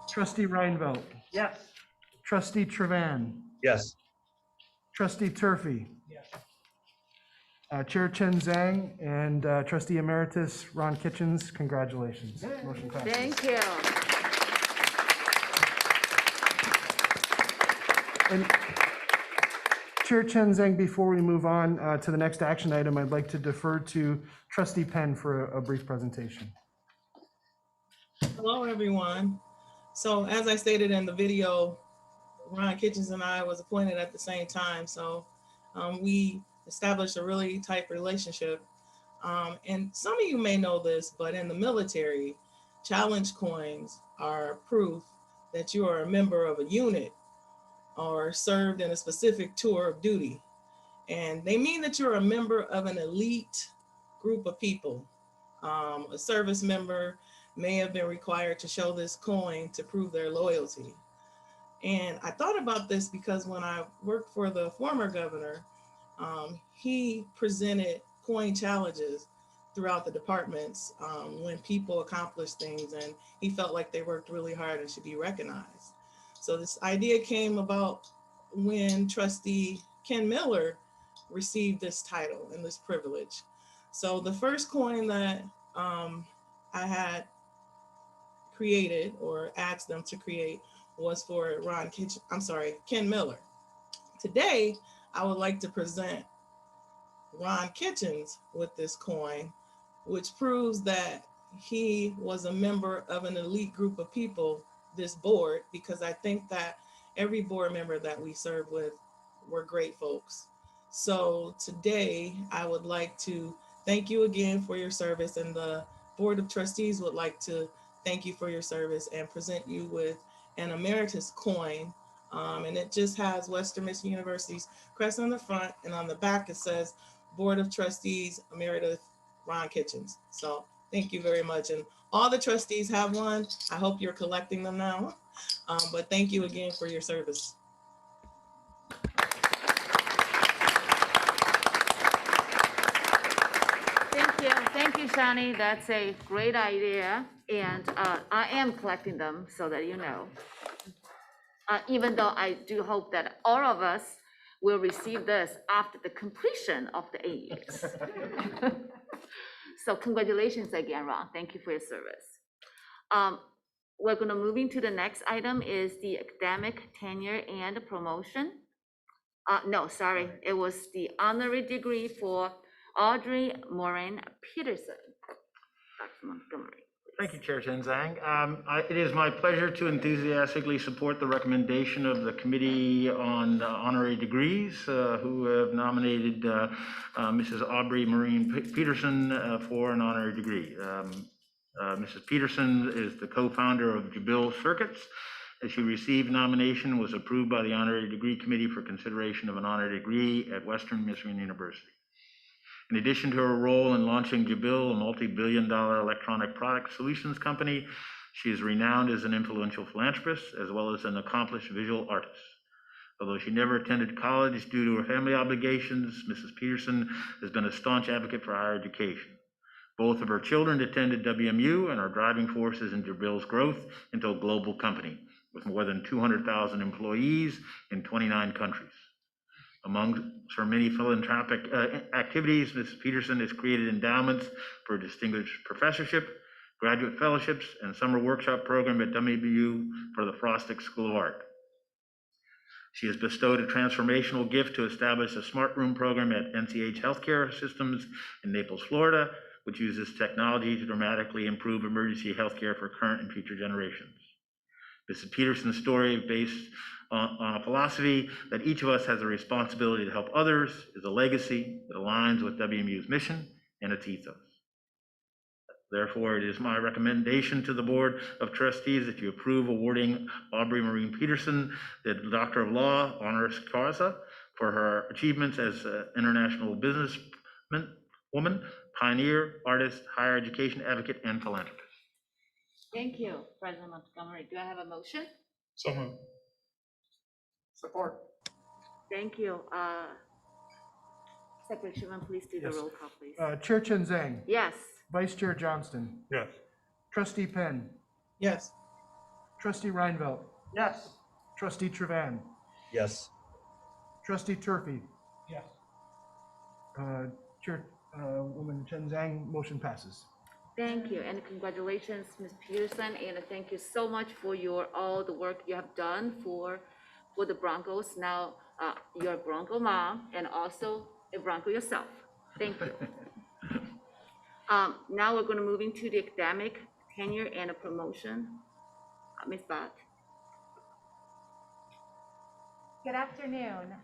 Trustee Reinvelt. Yes. Trustee Trevan. Yes. Trustee Turfy. Chair Chen Zhang and Trustee Emeritus Ron Kitchens, congratulations. Motion passes. Thank you. And Chair Chen Zhang, before we move on to the next action item, I'd like to defer to Trustee Penn for a brief presentation. Hello, everyone. So as I stated in the video, Ron Kitchens and I was appointed at the same time. So we established a really tight relationship. And some of you may know this, but in the military, challenge coins are proof that you are a member of a unit or served in a specific tour of duty. And they mean that you're a member of an elite group of people. A service member may have been required to show this coin to prove their loyalty. And I thought about this because when I worked for the former governor, he presented coin challenges throughout the departments when people accomplished things and he felt like they worked really hard and should be recognized. So this idea came about when Trustee Ken Miller received this title and this privilege. So the first coin that I had created or asked them to create was for Ken Miller. Today, I would like to present Ron Kitchens with this coin, which proves that he was a member of an elite group of people, this board, because I think that every board member that we serve with were great folks. So today, I would like to thank you again for your service, and the Board of Trustees would like to thank you for your service and present you with an emeritus coin. And it just has Western Michigan University's crest on the front, and on the back it says Board of Trustees Emeritus Ron Kitchens. So thank you very much. And all the trustees have one. I hope you're collecting them now. But thank you again for your service. Thank you, Shani. That's a great idea. And I am collecting them so that you know. Even though I do hope that all of us will receive this after the completion of the 8 years. So congratulations again, Ron. Thank you for your service. We're going to move into the next item is the academic tenure and promotion. No, sorry, it was the honorary degree for Audrey Moran Peterson. Dr. Montgomery. Thank you, Chair Chen Zhang. It is my pleasure to enthusiastically support the recommendation of the Committee on Honorary Degrees, who have nominated Mrs. Aubrey Marine Peterson for an honorary degree. Mrs. Peterson is the co-founder of Jabil Circuits. As she received nomination, was approved by the Honorary Degree Committee for consideration of an honorary degree at Western Michigan University. In addition to her role in launching Jabil, a multi-billion-dollar electronic product solutions company, she is renowned as an influential philanthropist as well as an accomplished visual artist. Although she never attended college due to her family obligations, Mrs. Peterson has been a staunch advocate for higher education. Both of her children attended WMU and are driving forces in Jabil's growth into a global company with more than 200,000 employees in 29 countries. Among her many philanthropic activities, Ms. Peterson has created endowments for a distinguished professorship, graduate fellowships, and summer workshop program at WMU for the Frostick School of Art. She has bestowed a transformational gift to establish a smart room program at NCH Healthcare Systems in Naples, Florida, which uses technology to dramatically improve emergency healthcare for current and future generations. Mrs. Peterson's story, based on a philosophy that each of us has a responsibility to help others, is a legacy that aligns with WMU's mission and its ethos. Therefore, it is my recommendation to the Board of Trustees that you approve awarding Aubrey Marine Peterson the Doctor of Law honoris causa for her achievements as an international businesswoman, pioneer, artist, higher education advocate, and philanthropist. Thank you, President Montgomery. Do I have a motion? So moved. Support. Thank you. Secretary Schumann, please do the Yes. roll call, please. Chair Chen Zhang, Yes. Vice Chair Johnston, Yes. Trustee Penn, Yes. Trustee Reinvelt, Yes. Trustee Trevan, Yes. Trustee Turfy, Yes. Chairwoman Chen Zhang, motion passes. Thank you, and congratulations, Ms. Peterson, and thank you so much for all the work you have done for the Broncos. Now, you're a Bronco mom and also a Bronco yourself. Thank you. Now we're going to move into the academic tenure and promotion. Ms. Bott. Good afternoon.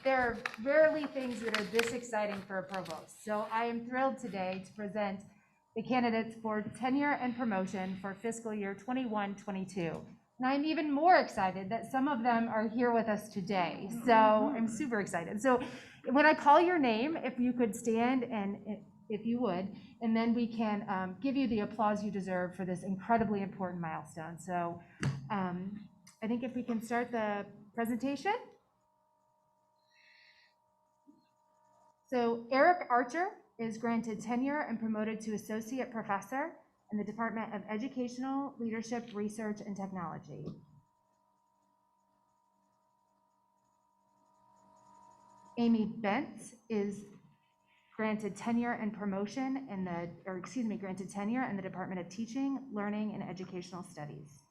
There are rarely things that are this exciting for a provost. So I am thrilled today to present the candidates for tenure and promotion for fiscal year 21-22. And I'm even more excited that some of them are here with us today. So I'm super excited. So when I call your name, if you could stand and if you would, and then we can give you the applause you deserve for this incredibly important milestone. So I think if we can start the presentation. So Eric Archer is granted tenure and promoted to associate professor in the Department of Educational Leadership, Research, and Technology. Amy Bent is granted tenure and promotion in granted tenure in the Department of Teaching, Learning, and Educational Studies.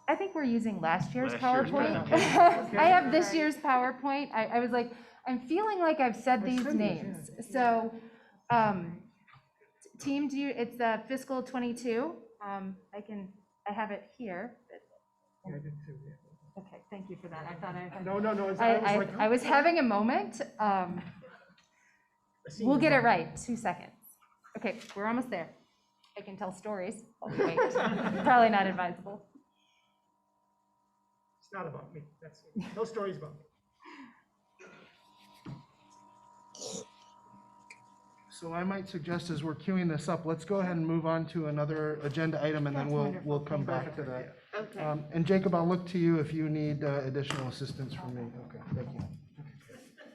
I think we're using last year's PowerPoint. I have this year's PowerPoint. I was like, I'm feeling like I've said these names. So, team, it's fiscal 22. I have it here. Okay, thank you for that. I thought I had. No. I was having a moment. We'll get it right. 2 seconds. Okay, we're almost there. I can tell stories. Oh, wait, probably not advisable. It's not about me. That's no stories about me. So I might suggest as we're queuing this up, let's go ahead and move on to another agenda item, and then we'll come back to that. Okay. And Jacob, I'll look to you if you need additional assistance from me. Okay, thank you.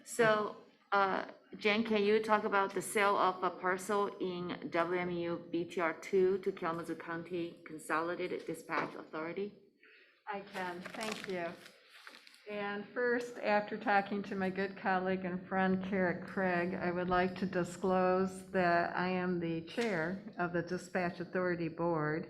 So, Jen, can you talk about the sale of a parcel in WMU BTR2 to Kalamazoo County Consolidated Dispatch Authority? I can, thank you. And first, after talking to my good colleague and friend Carrot Craig, I would like to disclose that I am the chair of the Dispatch Authority Board.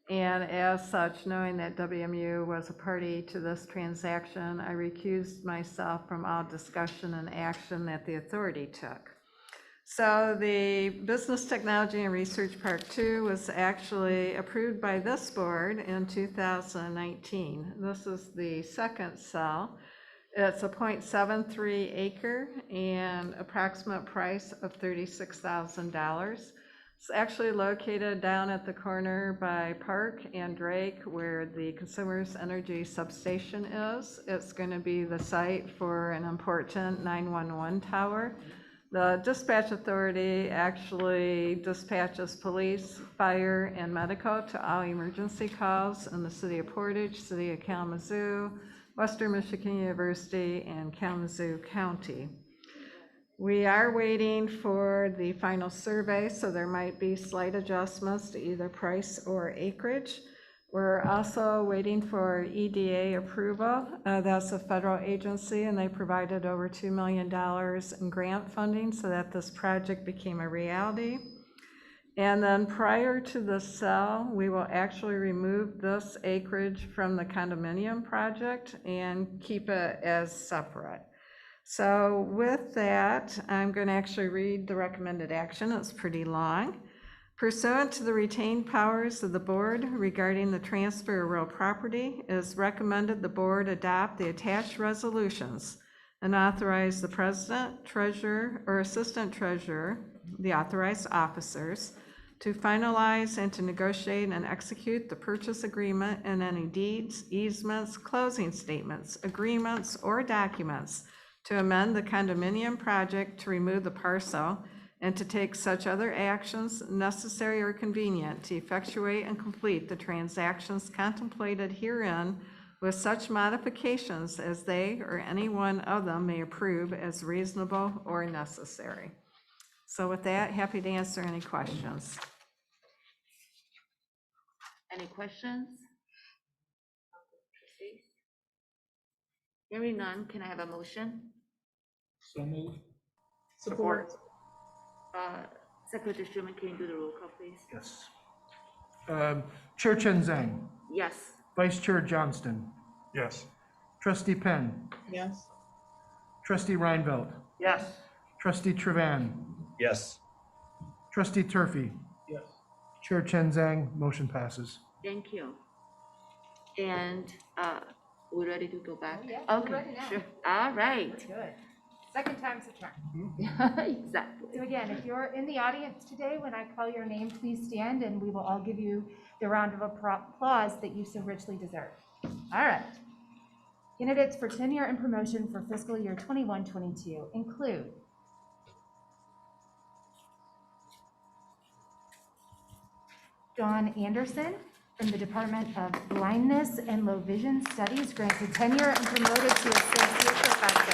And as such, knowing that WMU was a party to this transaction, I recused myself from all discussion and action that the authority took. So the Business Technology and Research Park 2 was actually approved by this board in 2019. This is the second cell. It's a 0.73 acre and approximate price of $36,000. It's actually located down at the corner by Park and Drake where the Consumers Energy Substation is. It's going to be the site for an important 911 tower. The dispatch authority actually dispatches police, fire, and medical to all emergency calls in the city of Portage, city of Kalamazoo, Western Michigan University, and Kalamazoo County. We are waiting for the final survey, so there might be slight adjustments to either price or acreage. We're also waiting for EDA approval. That's a federal agency, and they provided over $2 million in grant funding so that this project became a reality. And then prior to the sale, we will actually remove this acreage from the condominium project and keep it as separate. So with that, I'm going to actually read the recommended action. It's pretty long. Pursuant to the retained powers of the board regarding the transfer of real property, it is recommended the board adopt the attached resolutions and authorize the president, treasurer, or assistant treasurer, the authorized officers, to finalize and to negotiate and execute the purchase agreement and any deeds, easements, closing statements, agreements, or documents to amend the condominium project to remove the parcel and to take such other actions necessary or convenient to effectuate and complete the transactions contemplated herein with such modifications as they or any one of them may approve as reasonable or necessary. So with that, happy to answer any questions. Any questions? Trustees? Hearing none, can I have a motion? So moved. Support. Secretary Schuman, can you do the roll call, please? Yes. Chair Chen Zhang, Yes. Vice Chair Johnston, Yes. Trustee Penn, Yes. Trustee Reinveld, Yes. Trustee Trevan, Yes. Trustee Turfy, Yes. Chair Chen Zhang, motion passes. Thank you. And we ready to go back? Oh, yeah, we're Okay, ready now. sure. All right. Good. Second time's a charm. Exactly. So again, if you're in the audience today, when I call your name, please stand and we will all give you the round of applause that you so richly deserve. All right. Candidates for tenure and promotion for fiscal year 21-22 include Dawn Anderson from the Department of Blindness and Low Vision Studies, granted tenure and promoted to associate professor.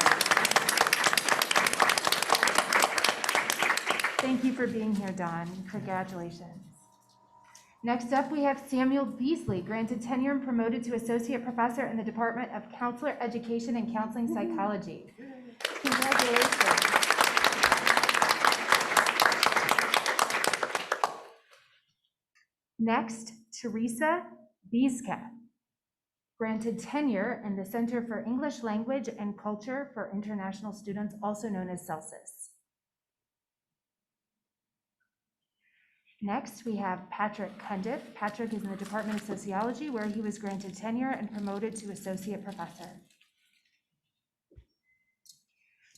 Thank you for being here, Dawn. Congratulations. Next up, we have Samuel Beasley, granted tenure and promoted to associate professor in the Department of Counselor Education and Counseling Psychology. Congratulations. Next, Teresa Bieska, granted tenure in the Center for English Language and Culture for International Students, also known as CELSIS. Next, we have Patrick Cundiff. Patrick is in the Department of Sociology, where he was granted tenure and promoted to associate professor.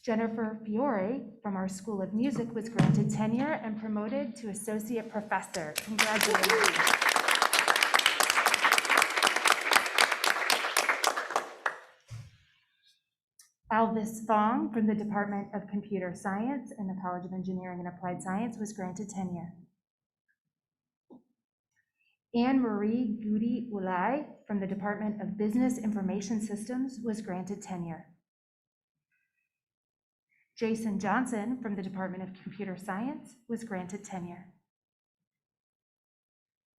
Jennifer Fiore from our School of Music was granted tenure and promoted to associate professor. Congratulations. Alvis Fong from the Department of Computer Science and the College of Engineering and Applied Science was granted tenure. Anne-Marie Goody Ulai from the Department of Business Information Systems was granted tenure. Jason Johnson from the Department of Computer Science was granted tenure.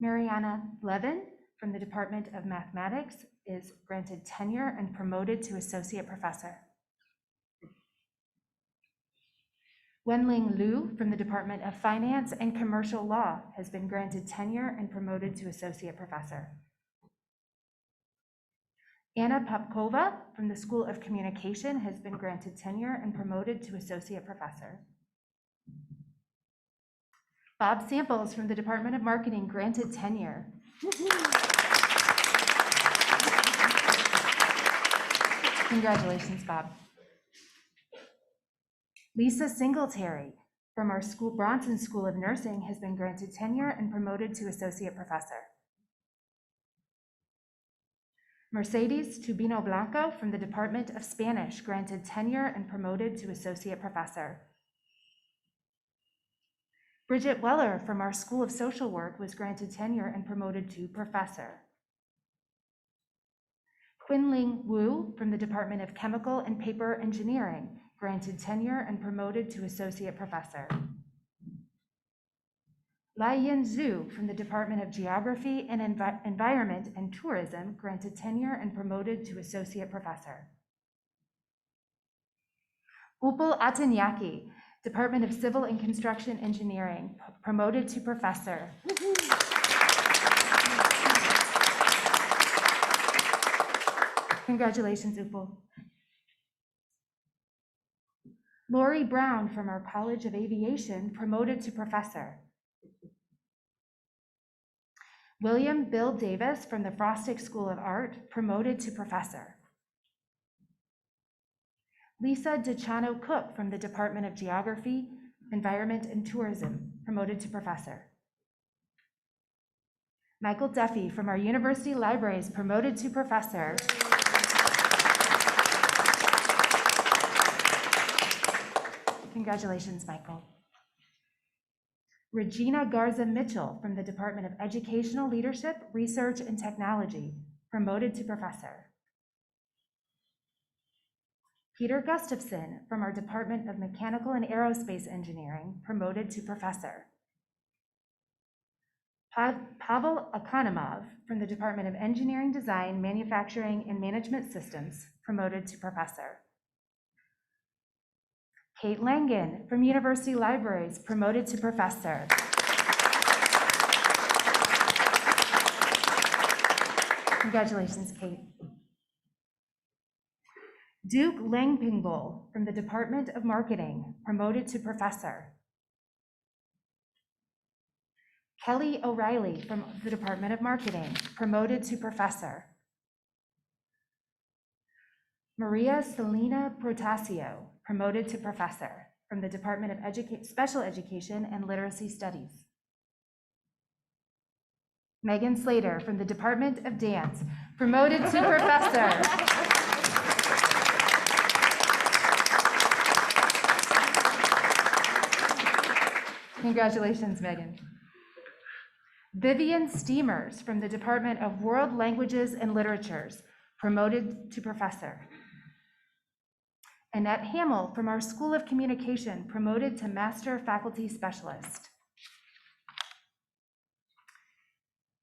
Mariana Levin from the Department of Mathematics is granted tenure and promoted to associate professor. Wenling Liu from the Department of Finance and Commercial Law has been granted tenure and promoted to associate professor. Anna Popkova from the School of Communication has been granted tenure and promoted to associate professor. Bob Samples from the Department of Marketing granted tenure. Congratulations, Bob. Lisa Singletary from our Bronson School of Nursing has been granted tenure and promoted to associate professor. Mercedes Tubino Blanco from the Department of Spanish granted tenure and promoted to associate professor. Bridget Weller from our School of Social Work was granted tenure and promoted to professor. Quinling Wu from the Department of Chemical and Paper Engineering granted tenure and promoted to associate professor. Lai Yin Zhu from the Department of Geography and Environment and Tourism granted tenure and promoted to associate professor. Upal Atanyaki, Department of Civil and Construction Engineering, promoted to professor. Congratulations, Upal. Lori Brown from our College of Aviation, promoted to professor. William Bill Davis from the Frostick School of Art, promoted to professor. Lisa DeChano Cook from the Department of Geography, Environment and Tourism, promoted to professor. Michael Duffy from our university libraries, promoted to professor. Congratulations, Michael. Regina Garza Mitchell from the Department of Educational Leadership, Research, and Technology, promoted to professor. Peter Gustafson from our Department of Mechanical and Aerospace Engineering, promoted to professor. Pavel Akonimov from the Department of Engineering Design, Manufacturing, and Management Systems, promoted to professor. Kate Langen from University Libraries, promoted to professor. Congratulations, Kate. Duke Langpingbol from the Department of Marketing, promoted to professor. Kelly O'Reilly from the Department of Marketing, promoted to professor. Maria Selena Protasio, promoted to professor from the Department of Special Education and Literacy Studies. Megan Slater from the Department of Dance, promoted to professor. Congratulations, Megan. Vivian Steamers from the Department of World Languages and Literatures, promoted to professor. Annette Hamill from our School of Communication, promoted to Master Faculty Specialist.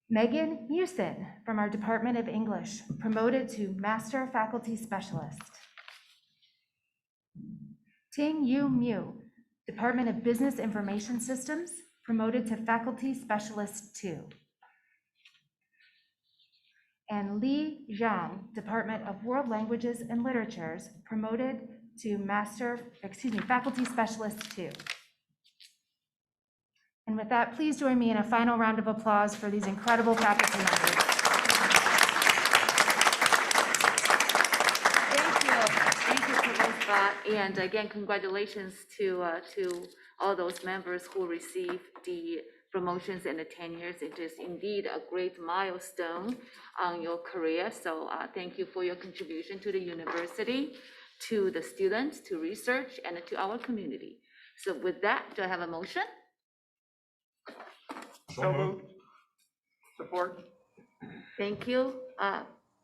Megan Hewson from our Department of English, promoted to Master Faculty Specialist. Ting Yu Mu, Department of Business Information Systems, promoted to Faculty Specialist 2. And Li Zhang, Department of World Languages and Literatures, promoted to Faculty Specialist 2. And with that, please join me in a final round of applause for these incredible faculty members. Thank you, Provost Scott, and again, congratulations to all those members who received the promotions and the tenures. It is indeed a great milestone on your career. So thank you for your contribution to the university, to the students, to research, and to our community. So with that, do I have a motion? So moved. Support. Thank you.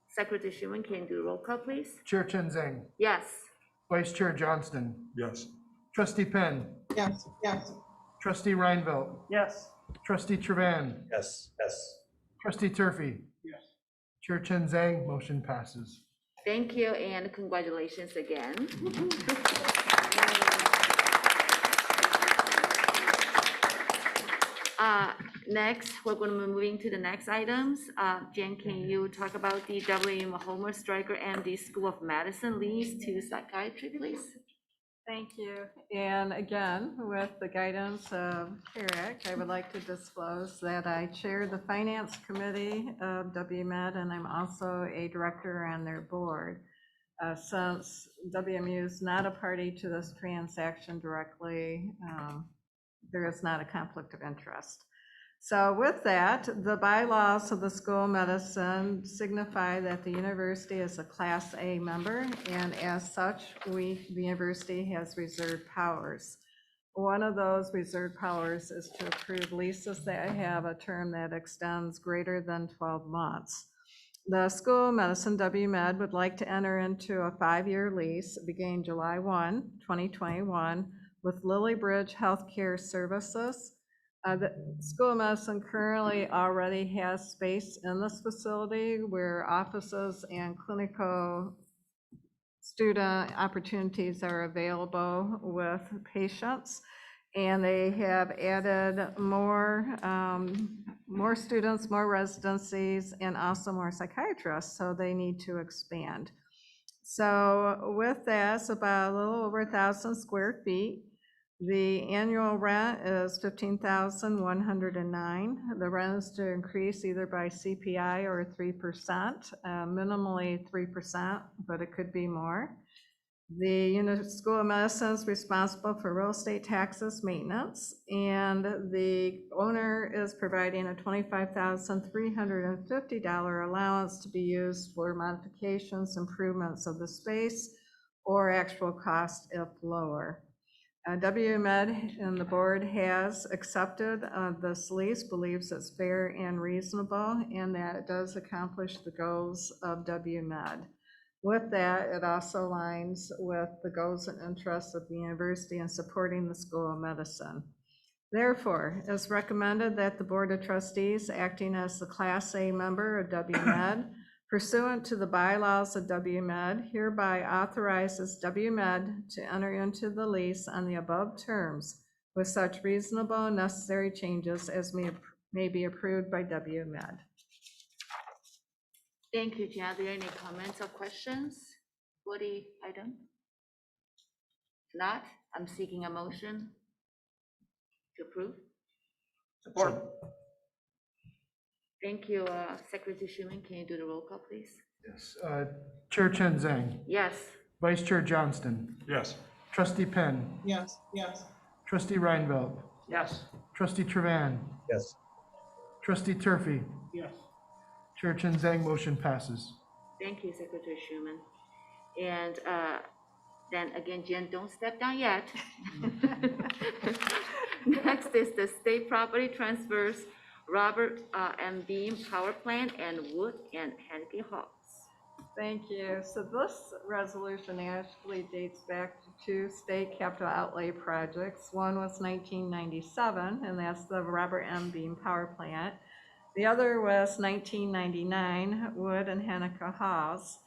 Secretary Schuman, can you do roll call, please? Chair Chen Zhang, Yes. Vice Chair Johnston, Yes. Trustee Penn, Yes, yes. Trustee Reinvelt, Yes. Trustee Trevan, Yes. Yes. Trustee Turfy, Yes. Chair Chen Zhang, motion passes. Thank you, and congratulations again. Next, we're going to be moving to the next items. Jen, can you talk about the WM Homer Striker and the School of Medicine leads to psychiatry, please? Thank you. And again, with the guidance of Eric, I would like to disclose that I chair the Finance Committee of WMed, and I'm also a director on their board. Since WMU is not a party to this transaction directly, there is not a conflict of interest. So with that, the bylaws of the School of Medicine signify that the university is a Class A member, and as such, the university has reserved powers. One of those reserved powers is to approve leases that have a term that extends greater than 12 months. The School of Medicine, WMed, would like to enter into a 5-year lease beginning July 1, 2021, with Lily Bridge Healthcare Services. The School of Medicine currently already has space in this facility where offices and clinical student opportunities are available with patients. And they have added more students, more residencies, and also more psychiatrists, so they need to expand. So with that, it's about a little over 1,000 square feet. The annual rent is $15,109. The rent is to increase either by CPI or 3%, minimally 3%, but it could be more. The School of Medicine is responsible for real estate taxes, maintenance, and the owner is providing a $25,350 allowance to be used for modifications, improvements of the space, or actual cost if lower. WMed and the board has accepted this lease, believes it's fair and reasonable, and that it does accomplish the goals of WMed. With that, it also aligns with the goals and interests of the university in supporting the School of Medicine. Therefore, it's recommended that the Board of Trustees, acting as the Class A member of WMed, pursuant to the bylaws of WMed, hereby authorizes WMed to enter into the lease on the above terms with such reasonable and necessary changes as may be approved by WMed. Thank you, Jen. Are there any comments or questions for the item? If not, I'm seeking a motion to approve. Support. Thank you, Secretary Schuman. Can you do the roll call, please? Yes. Chair Chen Zhang, Yes. Vice Chair Johnston, Yes. Trustee Penn, Yes. Yes. Trustee Reinveld, Yes. Trustee Trevan, Yes. Trustee Turfy, Yes. Chair Chen Zhang, motion passes. Thank you, Secretary Schuman. And then again, Jen, don't step down yet. Next is the state property transfers, Robert M. Beam Power Plant and Wood and Haneke Halls. Thank you. So this resolution actually dates back to two state capital outlay projects. One was 1997, and that's the Robert M. Beam Power Plant. The other was 1999, Wood and Haneke Halls.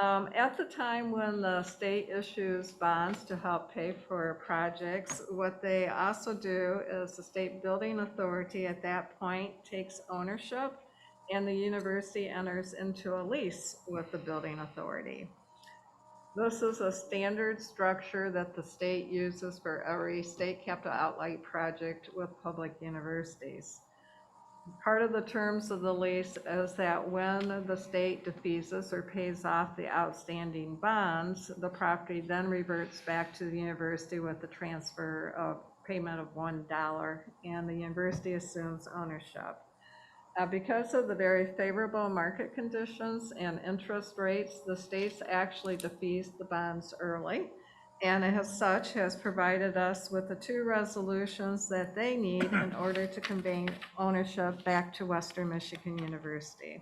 At the time when the state issues bonds to help pay for projects, what they also do is the state building authority at that point takes ownership and the university enters into a lease with the building authority. This is a standard structure that the state uses for every state capital outlay project with public universities. Part of the terms of the lease is that when the state defeases or pays off the outstanding bonds, the property then reverts back to the university with the transfer of payment of $1, and the university assumes ownership. Because of the very favorable market conditions and interest rates, the states actually defeased the bonds early, and as such has provided us with the two resolutions that they need in order to convey ownership back to Western Michigan University.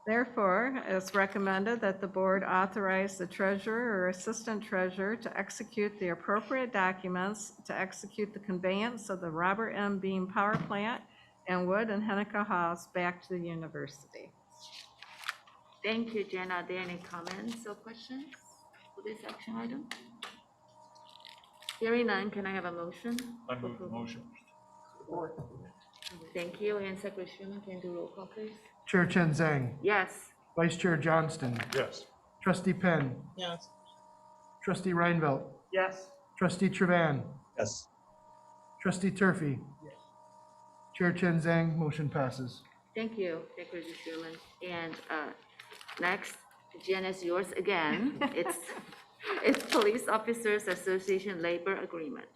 Therefore, it's recommended that the board authorize the treasurer or assistant treasurer to execute the appropriate documents to execute the conveyance of the Robert M. Beam Power Plant and Wood and Haneke Halls back to the university. Thank you, Jen. Are there any comments or questions for this action item? Hearing none, can I have a motion? I move the motion. Support. Thank you, and Secretary Schuman, can you do roll call, please? Chair Chen Zhang, Yes. Vice Chair Johnston, Yes. Trustee Penn, Yes. Trustee Reinveld, Yes. Trustee Trevan, Yes. Trustee Turfy, Yes. Chair Chen Zhang, motion passes. Thank you, Secretary Schuman. And next, Jen, is yours again. It's Police Officers Association Labor Agreement.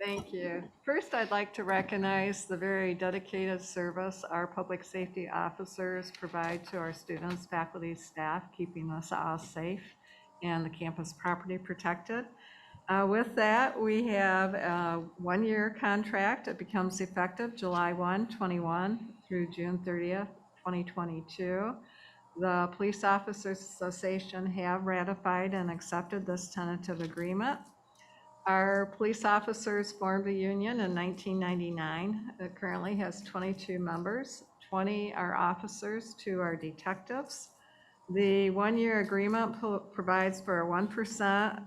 Thank you. First, I'd like to recognize the very dedicated service our public safety officers provide to our students, faculty, staff, keeping us all safe and the campus property protected. With that, we have a one-year contract. It becomes effective July 1, 21 through June 30th, 2022. The Police Officers Association have ratified and accepted this tentative agreement. Our police officers formed a union in 1999. It currently has 22 members. 20 are officers, 2 are detectives. The one-year agreement provides for a 1%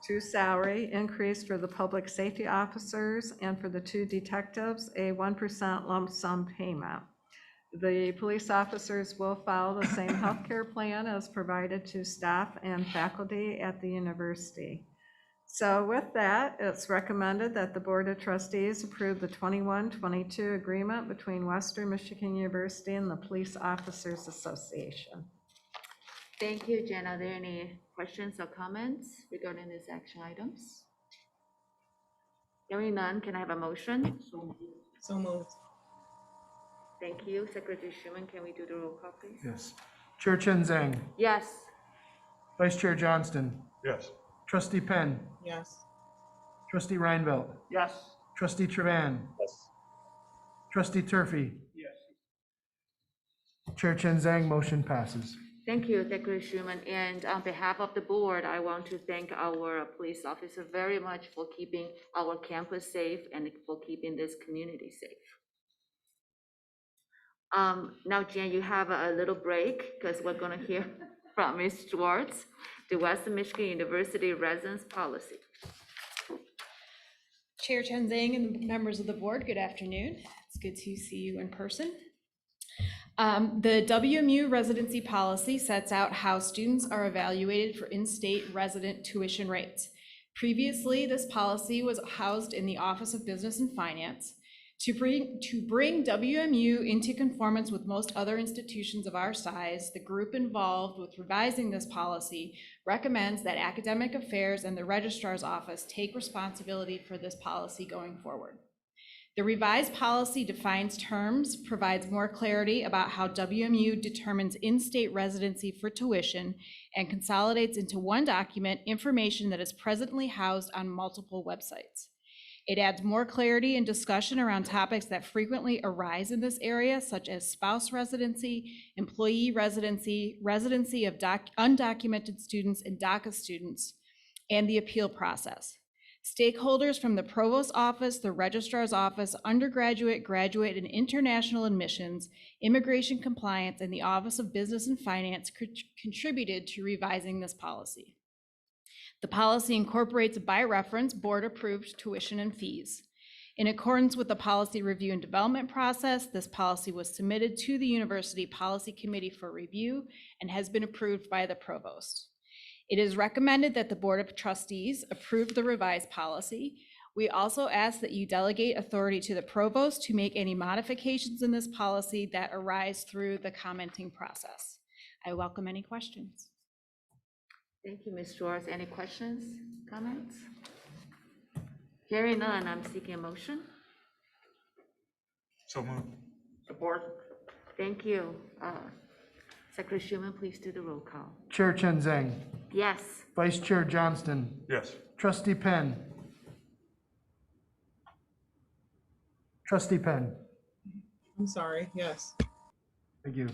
to salary increase for the public safety officers, and for the 2 detectives, a 1% lump sum payment. The police officers will follow the same healthcare plan as provided to staff and faculty at the university. So with that, it's recommended that the Board of Trustees approve the 21-22 agreement between Western Michigan University and the Police Officers Association. Thank you, Jen. Are there any questions or comments regarding these action items? Hearing none, can I have a motion? So moved. Thank you. Secretary Schuman, can we do the roll call, please? Yes. Chair Chen Zhang, Yes. Vice Chair Johnston, Yes. Trustee Penn, Yes. Trustee Reinvelt. Yes. Trustee Trevan. Yes. Trustee Turfy. Yes. Chair Chen Zhang, motion passes. Thank you, Secretary Schuman. And on behalf of the board, I want to thank our police officer very much for keeping our campus safe and for keeping this community safe. Now, Jen, you have a little break because we're going to hear from Ms. Schwartz, the Western Michigan University Residence Policy. Chair Chen Zhang and members of the board, good afternoon. It's good to see you in person. The WMU residency policy sets out how students are evaluated for in-state resident tuition rates. Previously, this policy was housed in the Office of Business and Finance. To bring WMU into conformance with most other institutions of our size, the group involved with revising this policy recommends that Academic Affairs and the Registrar's Office take responsibility for this policy going forward. The revised policy defines terms, provides more clarity about how WMU determines in-state residency for tuition, and consolidates into one document information that is presently housed on multiple websites. It adds more clarity and discussion around topics that frequently arise in this area, such as spouse residency, employee residency, residency of undocumented students and DACA students, and the appeal process. Stakeholders from the Provost's Office, the Registrar's Office, undergraduate, graduate, and international admissions, immigration compliance, and the Office of Business and Finance contributed to revising this policy. The policy incorporates by reference board-approved tuition and fees. In accordance with the policy review and development process, this policy was submitted to the University Policy Committee for review and has been approved by the Provost. It is recommended that the Board of Trustees approve the revised policy. We also ask that you delegate authority to the Provost to make any modifications in this policy that arise through the commenting process. I welcome any questions. Thank you, Ms. Schwartz. Any questions, comments? Hearing none, I'm seeking a motion. So moved. Support. Thank you. Secretary Schuman, please do the roll call. Chair Chen Zhang. Yes. Vice Chair Johnston. Yes. Trustee Penn. Trustee Penn. I'm sorry, yes. Thank you.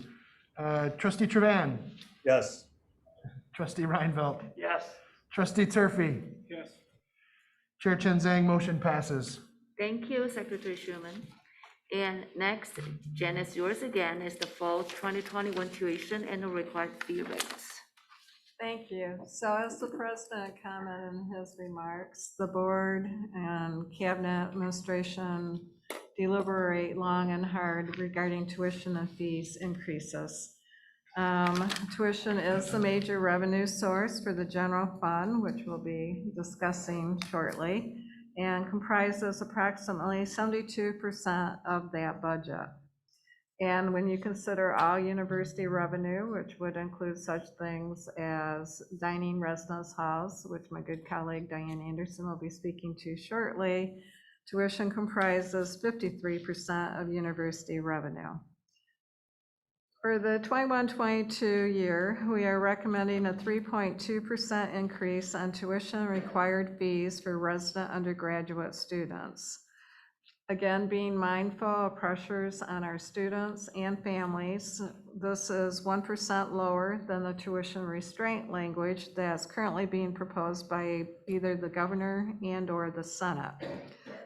Trustee Trevan. Yes. Trustee Reinvelt. Yes. Trustee Turfy. Yes. Chair Chen Zhang, motion passes. Thank you, Secretary Schuman. And next, Jen, is yours again, is the fall 2021 tuition and the required fee rates. Thank you. So as the president commented in his remarks, the board and cabinet administration deliberate long and hard regarding tuition and fees increases. Tuition is the major revenue source for the general fund, which we'll be discussing shortly, and comprises approximately 72% of that budget. And when you consider all university revenue, which would include such things as dining residence halls, which my good colleague Diane Anderson will be speaking to shortly, tuition comprises 53% of university revenue. For the 21-22 year, we are recommending a 3.2% increase on tuition required fees for resident undergraduate students. Again, being mindful of pressures on our students and families, this is 1% lower than the tuition restraint language that's currently being proposed by either the governor and/or the Senate.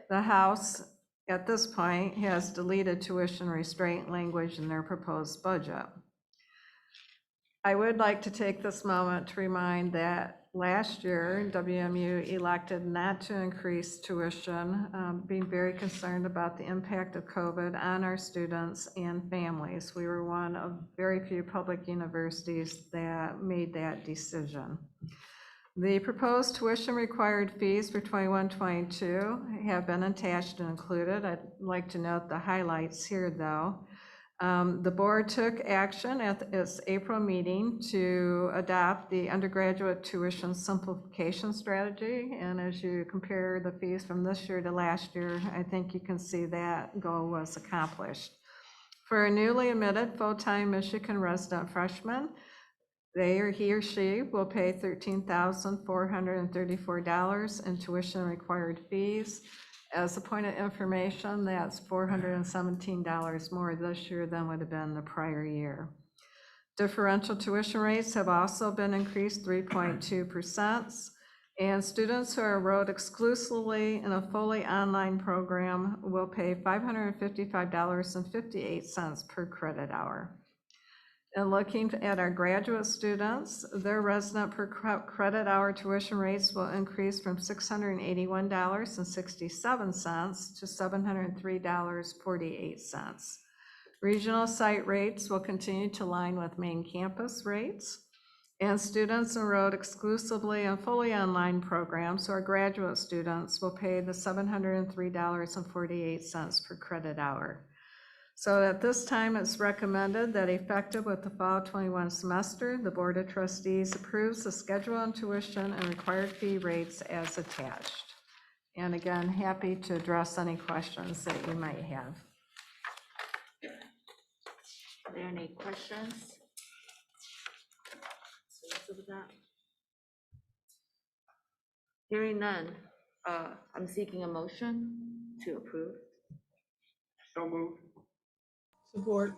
The House, at this point, has deleted tuition restraint language in their proposed budget. I would like to take this moment to remind that last year, WMU elected not to increase tuition, being very concerned about the impact of COVID on our students and families. We were one of very few public universities that made that decision. The proposed tuition required fees for 21-22 have been attached and included. I'd like to note the highlights here, though. The board took action at its April meeting to adopt the undergraduate tuition simplification strategy. And as you compare the fees from this year to last year, I think you can see that goal was accomplished. For a newly admitted full-time Michigan resident freshman, He or she will pay $13,434 in tuition and required fees. As a point of information, that's $417 more this year than would have been the prior year. Differential tuition rates have also been increased 3.2%, and students who are enrolled exclusively in a fully online program will pay $555.58 per credit hour. And looking at our graduate students, their resident per credit hour tuition rates will increase from $681.67 to $703.48. Regional site rates will continue to align with main campus rates. And students enrolled exclusively in fully online programs, so our graduate students, will pay the $703.48 per credit hour. So at this time, it's recommended that effective with the fall 21 semester, the Board of Trustees approves the schedule on tuition and required fee rates as attached. And again, happy to address any questions that you might have. Are there any questions? Hearing none, I'm seeking a motion to approve. So moved. Support.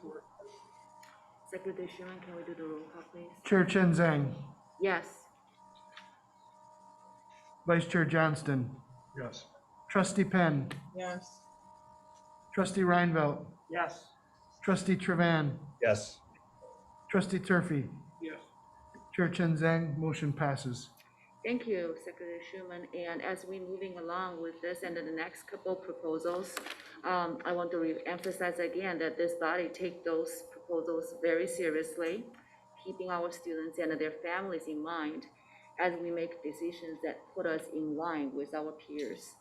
Secretary Schumann, can we do the roll call, please? Chair Chen Zhang, Yes. Vice Chair Johnston, Yes. Trustee Penn, Yes. Trustee Reinvelt, Yes. Trustee Trevan, Yes. Trustee Turfy, Yes. Chair Chen Zhang, motion passes. Thank you, Secretary Schumann. And as we're moving along with this and the next couple proposals, I want to emphasize again that this body take those proposals very seriously, keeping our students and their families in mind as we make decisions that put us in line with our peers,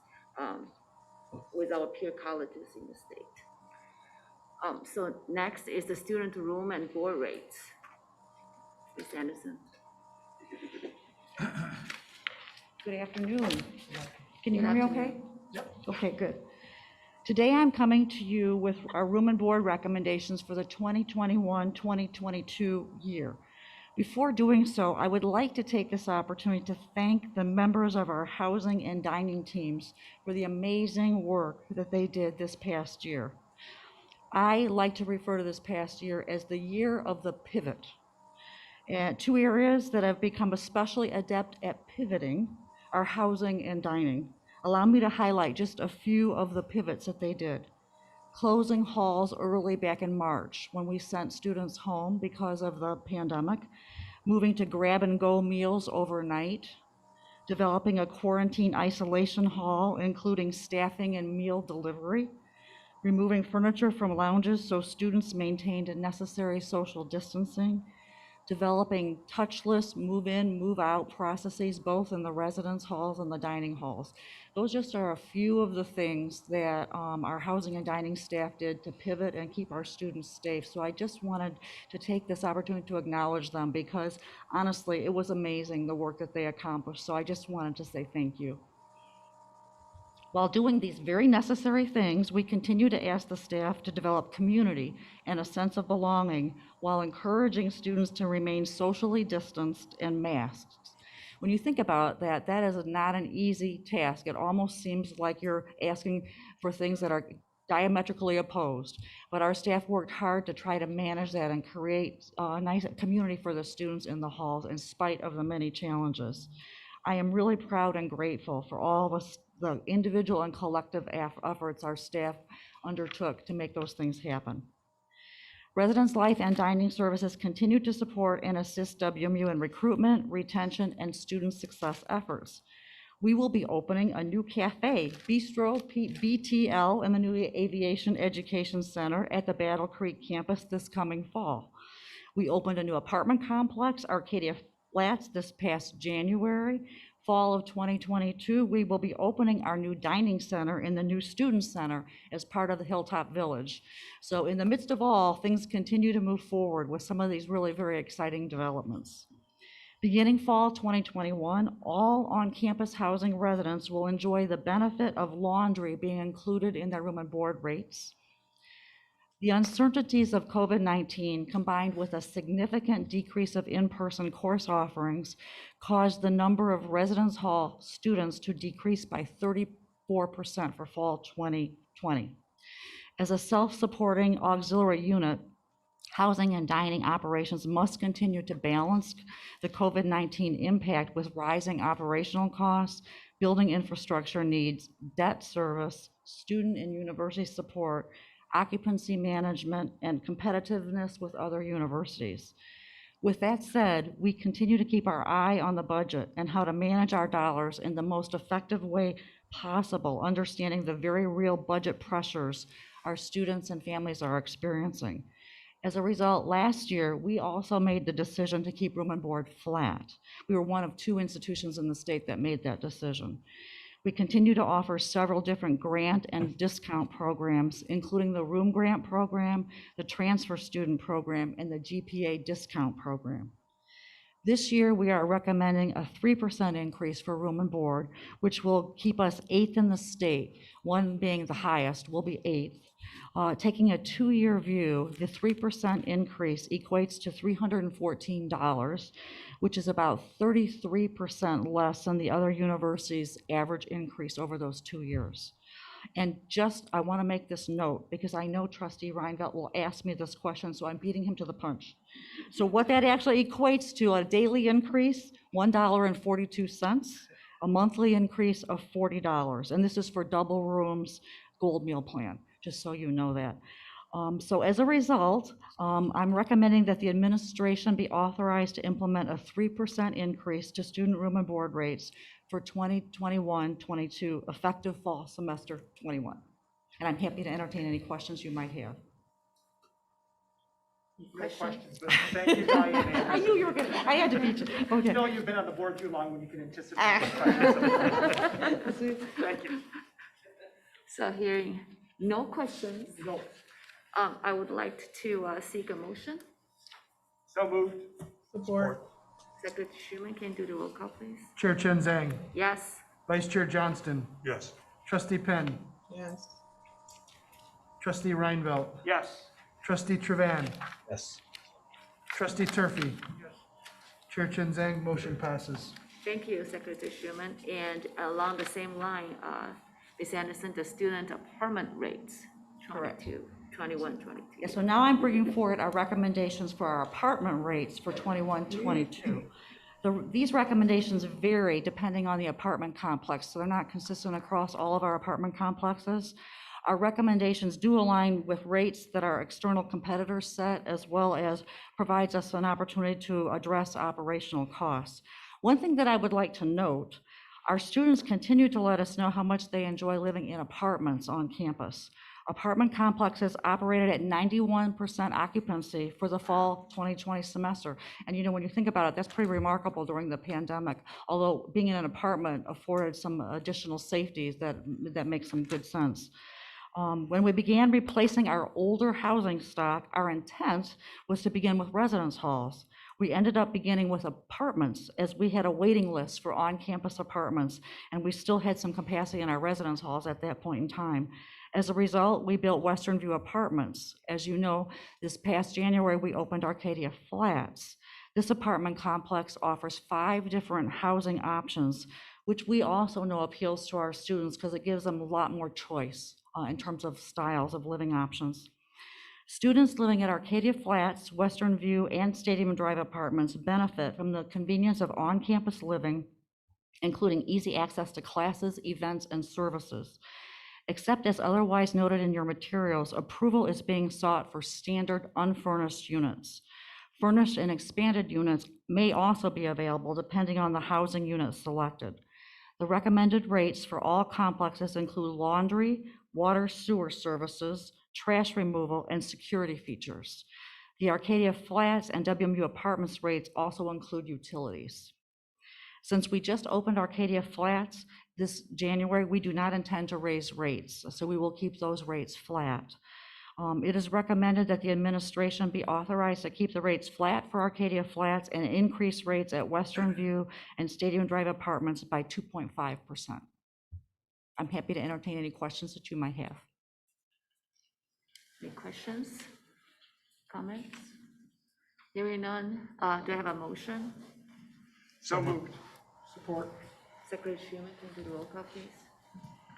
with our peer colleges in the state. So next is the student room and board rates. Ms. Anderson. Good afternoon. Can you Good hear me afternoon. okay? Yep. Okay, good. Today I'm coming to you with our room and board recommendations for the 2021-2022 year. Before doing so, I would like to take this opportunity to thank the members of our housing and dining teams for the amazing work that they did this past year. I like to refer to this past year as the year of the pivot. And two areas that have become especially adept at pivoting are housing and dining. Allow me to highlight just a few of the pivots that they did. Closing halls early back in March when we sent students home because of the pandemic, moving to grab and go meals overnight, developing a quarantine isolation hall, including staffing and meal delivery, removing furniture from lounges so students maintained necessary social distancing, developing touchless move-in, move-out processes, both in the residence halls and the dining halls. Those just are a few of the things that our housing and dining staff did to pivot and keep our students safe. So I just wanted to take this opportunity to acknowledge them because honestly, it was amazing the work that they accomplished. So I just wanted to say thank you. While doing these very necessary things, we continue to ask the staff to develop community and a sense of belonging while encouraging students to remain socially distanced and masked. When you think about that, that is not an easy task. It almost seems like you're asking for things that are diametrically opposed, but our staff worked hard to try to manage that and create a nice community for the students in the halls in spite of the many challenges. I am really proud and grateful for all the individual and collective efforts our staff undertook to make those things happen. Residence Life and Dining Services continue to support and assist WMU in recruitment, retention, and student success efforts. We will be opening a new cafe, Bistro BTL, in the new Aviation Education Center at the Battle Creek campus this coming fall. We opened a new apartment complex, Arcadia Flats, this past January. Fall of 2022, we will be opening our new dining center in the new student center as part of the Hilltop Village. So in the midst of all, things continue to move forward with some of these really very exciting developments. Beginning fall 2021, all on-campus housing residents will enjoy the benefit of laundry being included in their room and board rates. The uncertainties of COVID-19 combined with a significant decrease of in-person course offerings caused the number of residence hall students to decrease by 34% for fall 2020. As a self-supporting auxiliary unit, housing and dining operations must continue to balance the COVID-19 impact with rising operational costs, building infrastructure needs, debt service, student and university support, occupancy management, and competitiveness with other universities. With that said, we continue to keep our eye on the budget and how to manage our dollars in the most effective way possible, understanding the very real budget pressures our students and families are experiencing. As a result, last year, we also made the decision to keep room and board flat. We were one of 2 institutions in the state that made that decision. We continue to offer several different grant and discount programs, including the room grant program, the transfer student program, and the GPA discount program. This year, we are recommending a 3% increase for room and board, which will keep us 8th in the state. One being the highest, will be 8th. Taking a 2-year view, the 3% increase equates to $314, which is about 33% less than the other universities' average increase over those 2 years. And just, I want to make this note because I know Trustee Reinvelt will ask me this question, so I'm beating him to the punch. So what that actually equates to, a daily increase, $1.42, a monthly increase of $40. And this is for double rooms, gold meal plan, just so you know that. So as a result, I'm recommending that the administration be authorized to implement a 3% increase to student room and board rates for 2021-22, effective fall semester 21. And I'm happy to entertain any questions you might have. No questions, but thank you, Diane. I knew you were going to, I had to beat you. Okay. You know you've been on the board too long when you can anticipate questions. Thank you. So hearing no questions, No. I would like to seek a motion. So moved. Support. Secretary Schuman, can you do the roll call, please? Chair Chen Zhang, Yes. Vice Chair Johnston, Yes. Trustee Penn, Yes. Trustee Reinvelt, Yes. Trustee Trevan, Yes. Trustee Turfy. Chair Chen Zhang, motion passes. Thank you, Secretary Schuman. And along the same line, Ms. Anderson, the student apartment rates, 22, 21, 22. Yeah, so now I'm bringing forward our recommendations for our apartment rates for 21-22. These recommendations vary depending on the apartment complex, so they're not consistent across all of our apartment complexes. Our recommendations do align with rates that our external competitors set, as well as provides us an opportunity to address operational costs. One thing that I would like to note, our students continue to let us know how much they enjoy living in apartments on campus. Apartment complexes operated at 91% occupancy for the fall 2020 semester. And when you think about it, that's pretty remarkable during the pandemic, although being in an apartment afforded some additional safeties that make some good sense. When we began replacing our older housing stock, our intent was to begin with residence halls. We ended up beginning with apartments as we had a waiting list for on-campus apartments, and we still had some capacity in our residence halls at that point in time. As a result, we built Western View Apartments. As you know, this past January, we opened Arcadia Flats. This apartment complex offers 5 different housing options, which we also know appeals to our students because it gives them a lot more choice in terms of styles of living options. Students living at Arcadia Flats, Western View, and Stadium Drive apartments benefit from the convenience of on-campus living, including easy access to classes, events, and services. Except as otherwise noted in your materials, approval is being sought for standard unfurnished units. Furnished and expanded units may also be available depending on the housing unit selected. The recommended rates for all complexes include laundry, water sewer services, trash removal, and security features. The Arcadia Flats and WMU Apartments rates also include utilities. Since we just opened Arcadia Flats this January, we do not intend to raise rates, so we will keep those rates flat. It is recommended that the administration be authorized to keep the rates flat for Arcadia Flats and increase rates at Western View and Stadium Drive Apartments by 2.5%. I'm happy to entertain any questions that you might have. Any questions, comments? Hearing none, do I have a motion? So moved. Support. Secretary Schuman, can you do the roll call, please?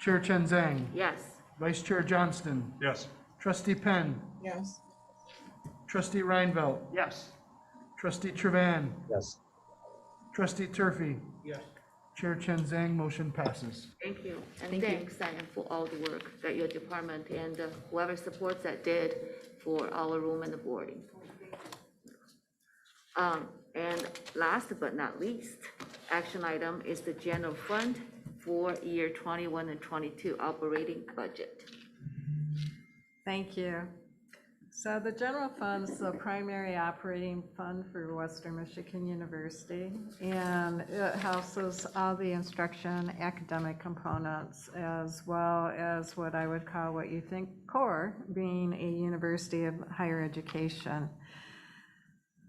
Chair Chen Zhang, Yes. Vice Chair Johnston, Yes. Trustee Penn, Yes. Trustee Reinvelt, Yes. Trustee Trevan, Yes. Trustee Turfy, Yes. Chair Chen Zhang, motion passes. Thank you, and Thank you. thanks, Diane, for all the work that your department and whoever supports that did for our room and the boarding. And last but not least, action item is the general fund for year 21 and 22 operating budget. Thank you. So the general fund is the primary operating fund for Western Michigan University, and it houses all the instruction, academic components, as well as what I would call what you think core, being a university of higher education.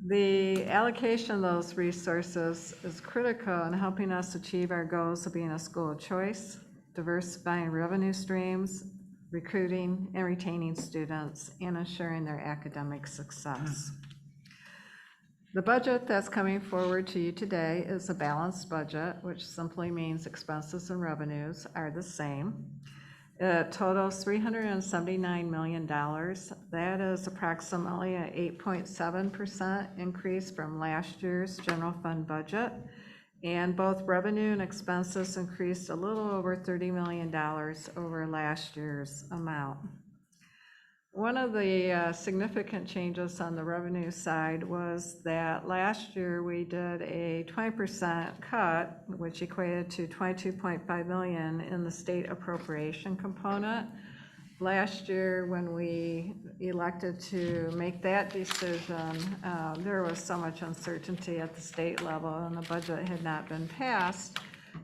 The allocation of those resources is critical in helping us achieve our goals of being a school of choice, diversifying revenue streams, recruiting and retaining students, and ensuring their academic success. The budget that's coming forward to you today is a balanced budget, which simply means expenses and revenues are the same. It totals $379 million. That is approximately an 8.7% increase from last year's general fund budget. And both revenue and expenses increased a little over $30 million over last year's amount. One of the significant changes on the revenue side was that last year we did a 20% cut, which equated to $22.5 million in the state appropriation component. Last year, when we elected to make that decision, there was so much uncertainty at the state level and the budget had not been passed.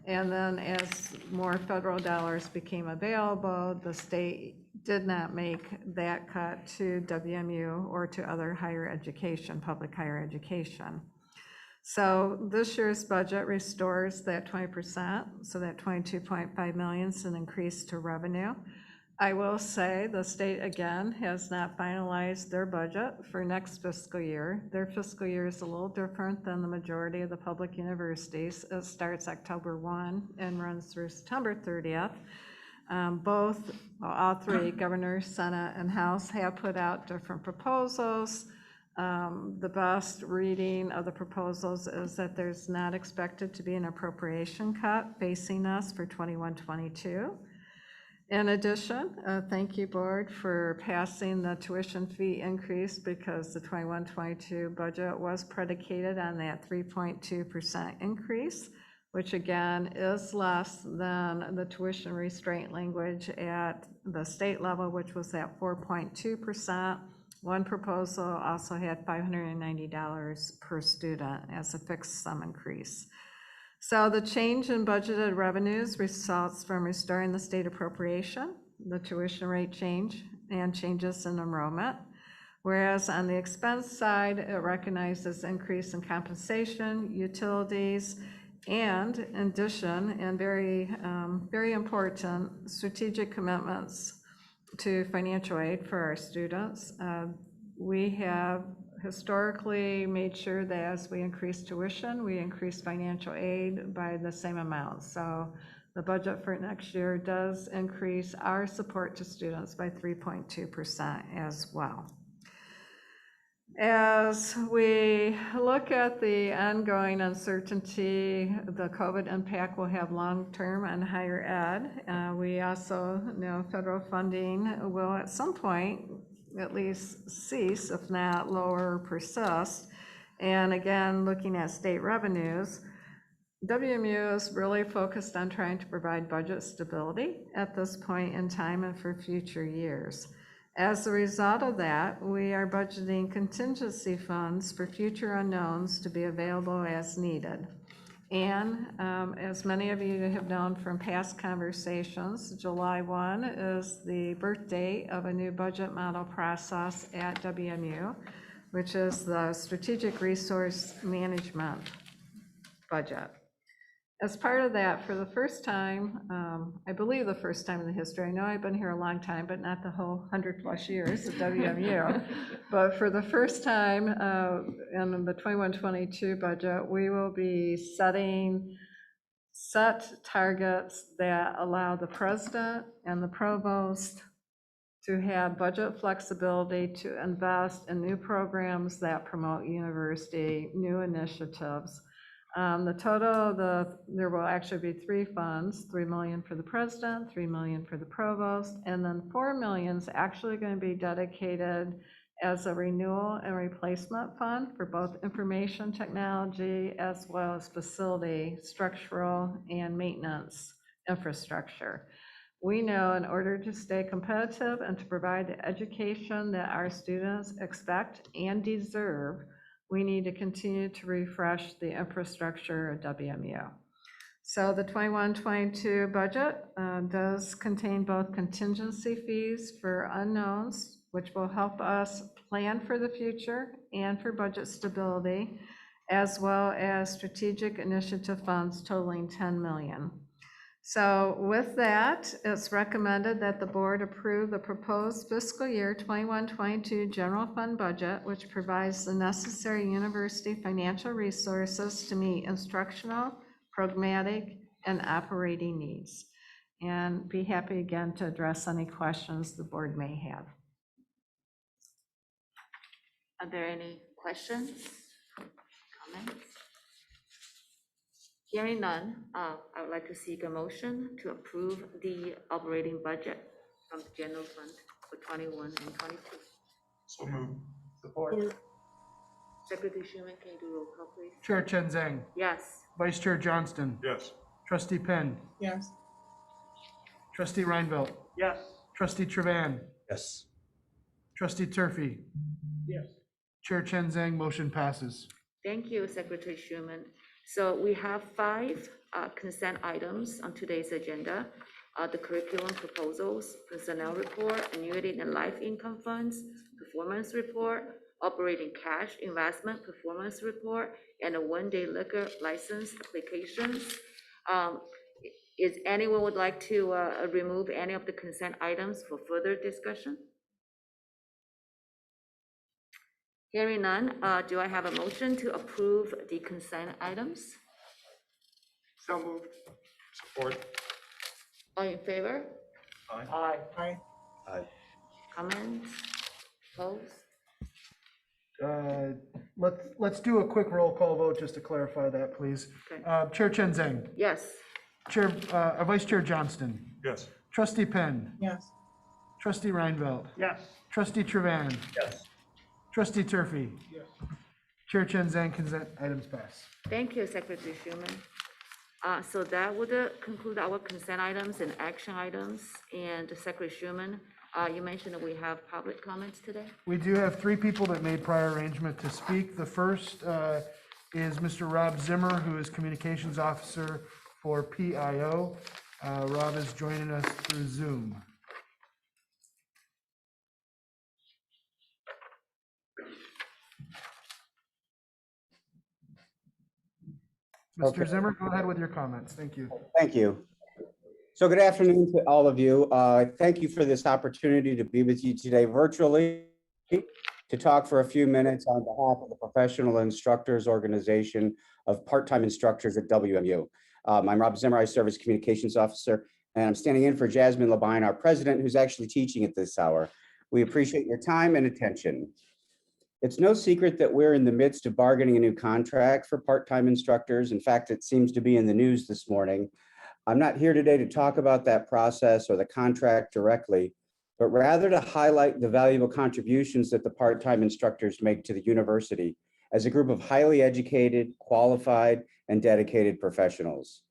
And then as more federal dollars became available, the state did not make that cut to WMU or to other higher education, public higher education. So this year's budget restores that 20%, so that $22.5 million is an increase to revenue. I will say the state, again, has not finalized their budget for next fiscal year. Their fiscal year is a little different than the majority of the public universities. It starts October 1 and runs through September 30th. All three, Governor, Senate, and House, have put out different proposals. The best reading of the proposals is that there's not expected to be an appropriation cut facing us for 21-22. In addition, thank you, board, for passing the tuition fee increase because the 21-22 budget was predicated on that 3.2% increase, which again is less than the tuition restraint language at the state level, which was at 4.2%. One proposal also had $590 per student as a fixed sum increase. So the change in budgeted revenues results from restoring the state appropriation, the tuition rate change, and changes in enrollment. Whereas on the expense side, it recognizes increase in compensation, utilities, and in addition, and very important, strategic commitments to financial aid for our students. We have historically made sure that as we increase tuition, we increase financial aid by the same amount. So the budget for next year does increase our support to students by 3.2% as well. As we look at the ongoing uncertainty the COVID impact will have long-term on higher ed, we also know federal funding will at some point at least cease, if not lower, persist. And again, looking at state revenues, WMU is really focused on trying to provide budget stability at this point in time and for future years. As a result of that, we are budgeting contingency funds for future unknowns to be available as needed. And as many of you have known from past conversations, July 1 is the birth date of a new budget model process at WMU, which is the Strategic Resource Management budget. as part of that, for the first time, I believe the first time in the history, I know I've been here a long time, but not the whole 100+ years of WMU. But for the first time in the 21-22 budget, we will be set targets that allow the president and the provost to have budget flexibility to invest in new programs that promote university, new initiatives. The total, there will actually be 3 funds, $3 million for the president, $3 million for the provost, and then $4 million is actually going to be dedicated as a renewal and replacement fund for both information technology as well as facility, structural, and maintenance infrastructure. We know in order to stay competitive and to provide the education that our students expect and deserve, we need to continue to refresh the infrastructure at WMU. So the 21-22 budget does contain both contingency fees for unknowns, which will help us plan for the future and for budget stability, as well as strategic initiative funds totaling $10 million. So with that, it's recommended that the board approve the proposed fiscal year 21-22 general fund budget, which provides the necessary university financial resources to meet instructional, programmatic, and operating needs. And be happy again to address any questions the board may have. Are there any questions, comments? Hearing none, I would like to seek a motion to approve the operating budget from the general fund for 21 and 22. So moved. Support. Secretary Schuman, can you do roll call, please? Chair Chen Zhang, Yes. Vice Chair Johnston, Yes. Trustee Penn, Yes. Trustee Reinvelt, Yes. Trustee Trevan, Yes. Trustee Turfy, Yes. Chair Chen Zhang, motion passes. Thank you, Secretary Schuman. So we have 5 consent items on today's agenda. The curriculum proposals, personnel report, annuity and life income funds, performance report, operating cash investment performance report, and a 1-day liquor license applications. Is anyone would like to remove any of the consent items for further discussion? Hearing none, do I have a motion to approve the consent items? So moved. Support. All in favor? Aye. Aye. Aye. Comments? Opposed? Let's do a quick roll call vote just to clarify that, please. Okay. Chair Chen Zhang, Yes. Vice Chair Johnston, Yes. Trustee Penn, Yes. Trustee Reinvelt, Yes. Trustee Trevan, Yes. Trustee Turfy, Yes. Chair Chen Zhang, consent items pass. Thank you, Secretary Schuman. So that would conclude our consent items and action items. And Secretary Schuman, you mentioned that we have public comments today. We do have 3 people that made prior arrangement to speak. The first is Mr. Rob Zimmer, who is Communications Officer for PIO. Rob is joining us through Zoom. Mr. Zimmer, go ahead with your comments. Thank you. Thank you. So good afternoon to all of you. Thank you for this opportunity to be with you today virtually to talk for a few minutes on behalf of the Professional Instructors Organization of Part-Time Instructors at WMU. I'm Rob Zimmer. I serve as Communications Officer, and I'm standing in for Jasmine Labine, our president, who's actually teaching at this hour. We appreciate your time and attention. It's no secret that we're in the midst of bargaining a new contract for part-time instructors. In fact, it seems to be in the news this morning. I'm not here today to talk about that process or the contract directly, but rather to highlight the valuable contributions that the part-time instructors make to the university as a group of highly educated, qualified, and dedicated professionals.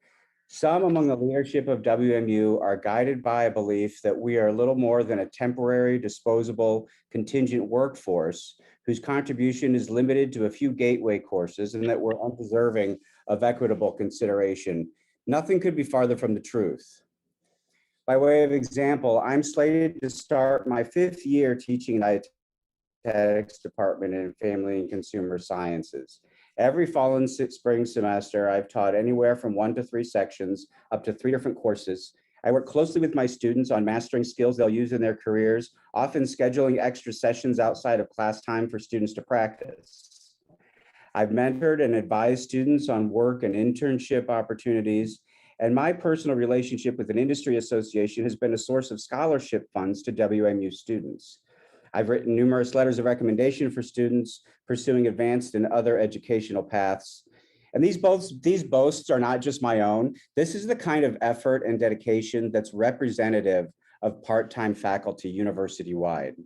Some among the leadership of WMU are guided by a belief that we are little more than a temporary, disposable, contingent workforce whose contribution is limited to a few gateway courses and that we're undeserving of equitable consideration. Nothing could be farther from the truth. By way of example, I'm slated to start my 5th year teaching in the dietetics department in family and consumer sciences. Every fall and spring semester, I've taught anywhere from 1 to 3 sections, up to 3 different courses. I work closely with my students on mastering skills they'll use in their careers, often scheduling extra sessions outside of class time for students to practice. I've mentored and advised students on work and internship opportunities, and my personal relationship with an industry association has been a source of scholarship funds to WMU students. I've written numerous letters of recommendation for students pursuing advanced and other educational paths. And these boasts are not just my own. This is the kind of effort and dedication that's representative of part-time faculty university-wide.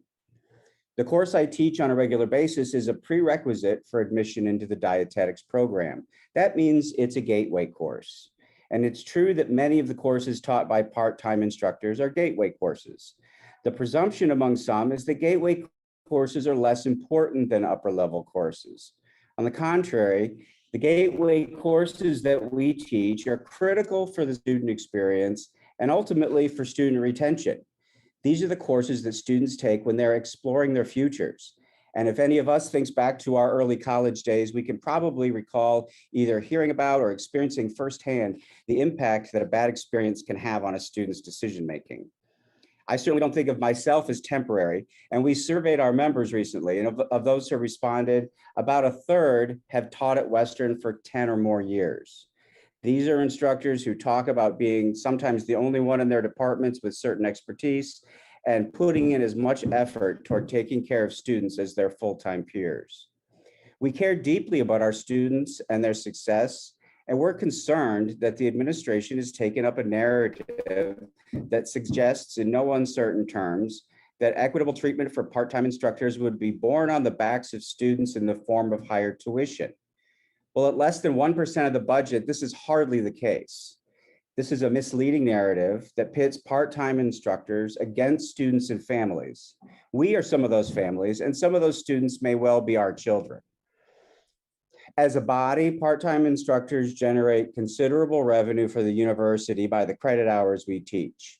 The course I teach on a regular basis is a prerequisite for admission into the dietetics program. That means it's a gateway course. And it's true that many of the courses taught by part-time instructors are gateway courses. The presumption among some is that gateway courses are less important than upper-level courses. On the contrary, the gateway courses that we teach are critical for the student experience and ultimately for student retention. These are the courses that students take when they're exploring their futures. And if any of us thinks back to our early college days, we can probably recall either hearing about or experiencing firsthand the impact that a bad experience can have on a student's decision-making. I certainly don't think of myself as temporary, and we surveyed our members recently, and of those who responded, about a third have taught at Western for 10 or more years. These are instructors who talk about being sometimes the only one in their departments with certain expertise and putting in as much effort toward taking care of students as their full-time peers. We care deeply about our students and their success, and we're concerned that the administration has taken up a narrative that suggests in no uncertain terms that equitable treatment for part-time instructors would be borne on the backs of students in the form of higher tuition. Well, at less than 1% of the budget, this is hardly the case. This is a misleading narrative that pits part-time instructors against students and families. We are some of those families, and some of those students may well be our children. As a body, part-time instructors generate considerable revenue for the university by the credit hours we teach.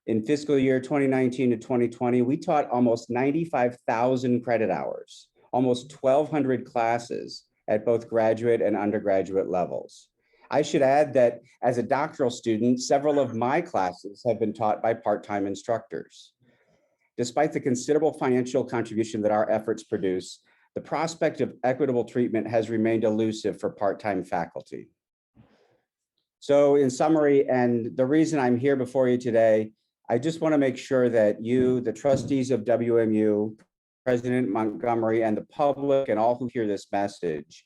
In fiscal year 2019 to 2020, we taught almost 95,000 credit hours, almost 1,200 classes at both graduate and undergraduate levels. I should add that as a doctoral student, several of my classes have been taught by part-time instructors. Despite the considerable financial contribution that our efforts produce, the prospect of equitable treatment has remained elusive for part-time faculty. So in summary, and the reason I'm here before you today, I just want to make sure that you, the trustees of WMU, President Montgomery, and the public and all who hear this message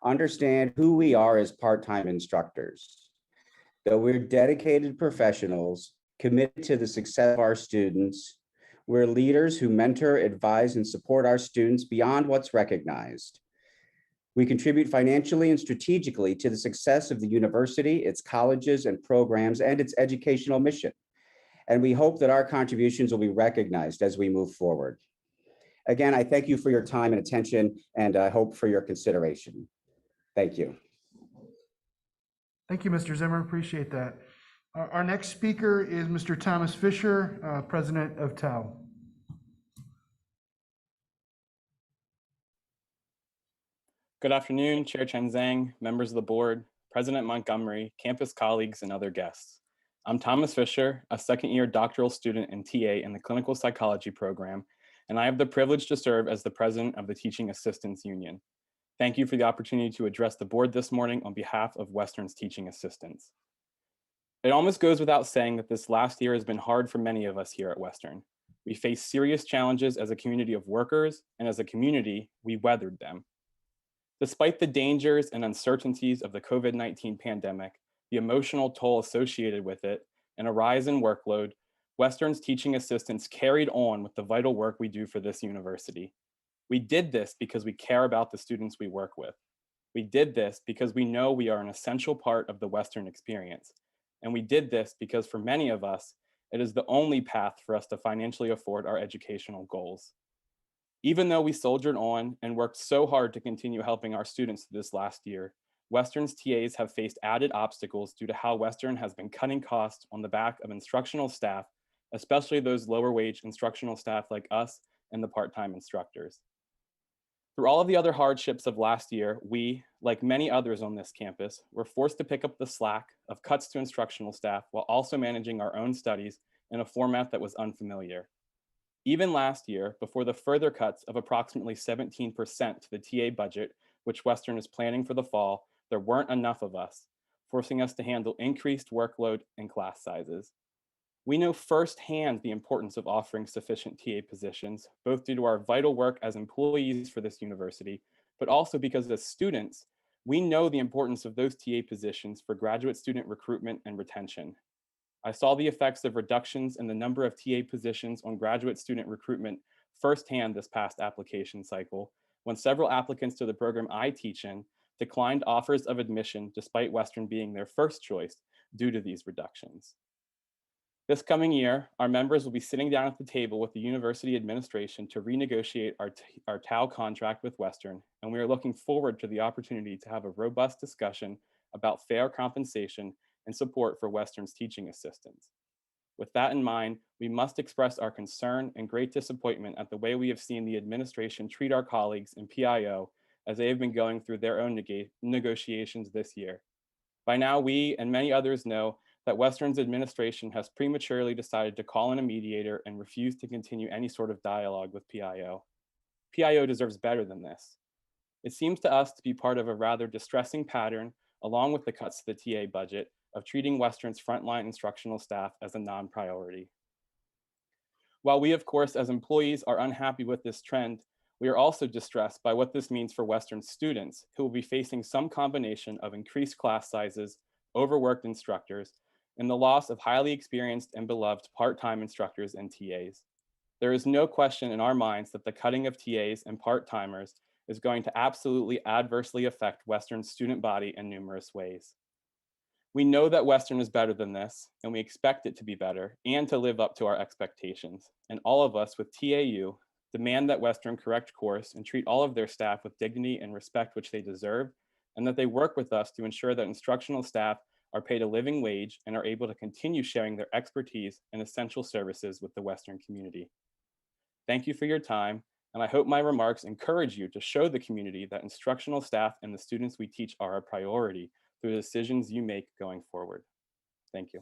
understand who we are as part-time instructors, that we're dedicated professionals committed to the success of our students. We're leaders who mentor, advise, and support our students beyond what's recognized. We contribute financially and strategically to the success of the university, its colleges and programs, and its educational mission. And we hope that our contributions will be recognized as we move forward. Again, I thank you for your time and attention, and I hope for your consideration. Thank you. Thank you, Mr. Zimmer. Appreciate that. Our next speaker is Mr. Thomas Fisher, President of TAU. Good afternoon, Chair Chen Zhang, members of the board, President Montgomery, campus colleagues, and other guests. I'm Thomas Fisher, a second-year doctoral student and TA in the clinical psychology program, and I have the privilege to serve as the president of the Teaching Assistants Union. Thank you for the opportunity to address the board this morning on behalf of Western's teaching assistants. It almost goes without saying that this last year has been hard for many of us here at Western. We face serious challenges as a community of workers, and as a community, we weathered them. Despite the dangers and uncertainties of the COVID-19 pandemic, the emotional toll associated with it, and a rise in workload, Western's teaching assistants carried on with the vital work we do for this university. We did this because we care about the students we work with. We did this because we know we are an essential part of the Western experience. And we did this because for many of us, it is the only path for us to financially afford our educational goals. Even though we soldiered on and worked so hard to continue helping our students this last year, Western's TAs have faced added obstacles due to how Western has been cutting costs on the back of instructional staff, especially those lower wage instructional staff like us and the part-time instructors. Through all of the other hardships of last year, we, like many others on this campus, were forced to pick up the slack of cuts to instructional staff while also managing our own studies in a format that was unfamiliar. Even last year, before the further cuts of approximately 17% to the TA budget, which Western is planning for the fall, there weren't enough of us, forcing us to handle increased workload and class sizes. We know firsthand the importance of offering sufficient TA positions, both due to our vital work as employees for this university, but also because as students, we know the importance of those TA positions for graduate student recruitment and retention. I saw the effects of reductions in the number of TA positions on graduate student recruitment firsthand this past application cycle, when several applicants to the program I teach in declined offers of admission despite Western being their first choice due to these reductions. This coming year, our members will be sitting down at the table with the university administration to renegotiate our TAU contract with Western, and we are looking forward to the opportunity to have a robust discussion about fair compensation and support for Western's teaching assistants. With that in mind, we must express our concern and great disappointment at the way we have seen the administration treat our colleagues in PIO as they have been going through their own negotiations this year. By now, we and many others know that Western's administration has prematurely decided to call in a mediator and refuse to continue any sort of dialogue with PIO. PIO deserves better than this. It seems to us to be part of a rather distressing pattern, along with the cuts to the TA budget, of treating Western's frontline instructional staff as a non-priority. While we, of course, as employees are unhappy with this trend, we are also distressed by what this means for Western students who will be facing some combination of increased class sizes, overworked instructors, and the loss of highly experienced and beloved part-time instructors and TAs. There is no question in our minds that the cutting of TAs and part-timers is going to absolutely adversely affect Western's student body in numerous ways. We know that Western is better than this, and we expect it to be better and to live up to our expectations. And all of us with TAU demand that Western correct course and treat all of their staff with dignity and respect which they deserve, and that they work with us to ensure that instructional staff are paid a living wage and are able to continue sharing their expertise and essential services with the Western community. Thank you for your time, and I hope my remarks encourage you to show the community that instructional staff and the students we teach are a priority through the decisions you make going forward. Thank you.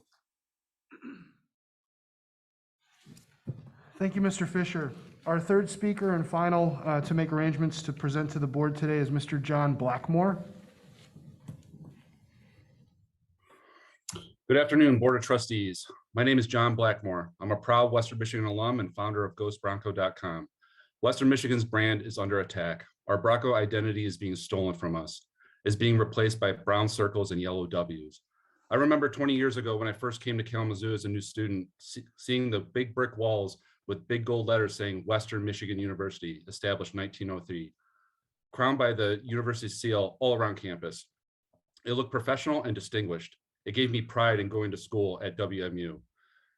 Thank you, Mr. Fisher. Our third speaker and final to make arrangements to present to the board today is Mr. John Blackmore. Good afternoon, Board of Trustees. My name is John Blackmore. I'm a proud Western Michigan alum and founder of GhostBronco.com. Western Michigan's brand is under attack. Our Bronco identity is being stolen from us, is being replaced by brown circles and yellow W's. I remember 20 years ago when I first came to Kalamazoo as a new student, seeing the big brick walls with big gold letters saying Western Michigan University, established 1903, crowned by the university seal all around campus. It looked professional and distinguished. It gave me pride in going to school at WMU.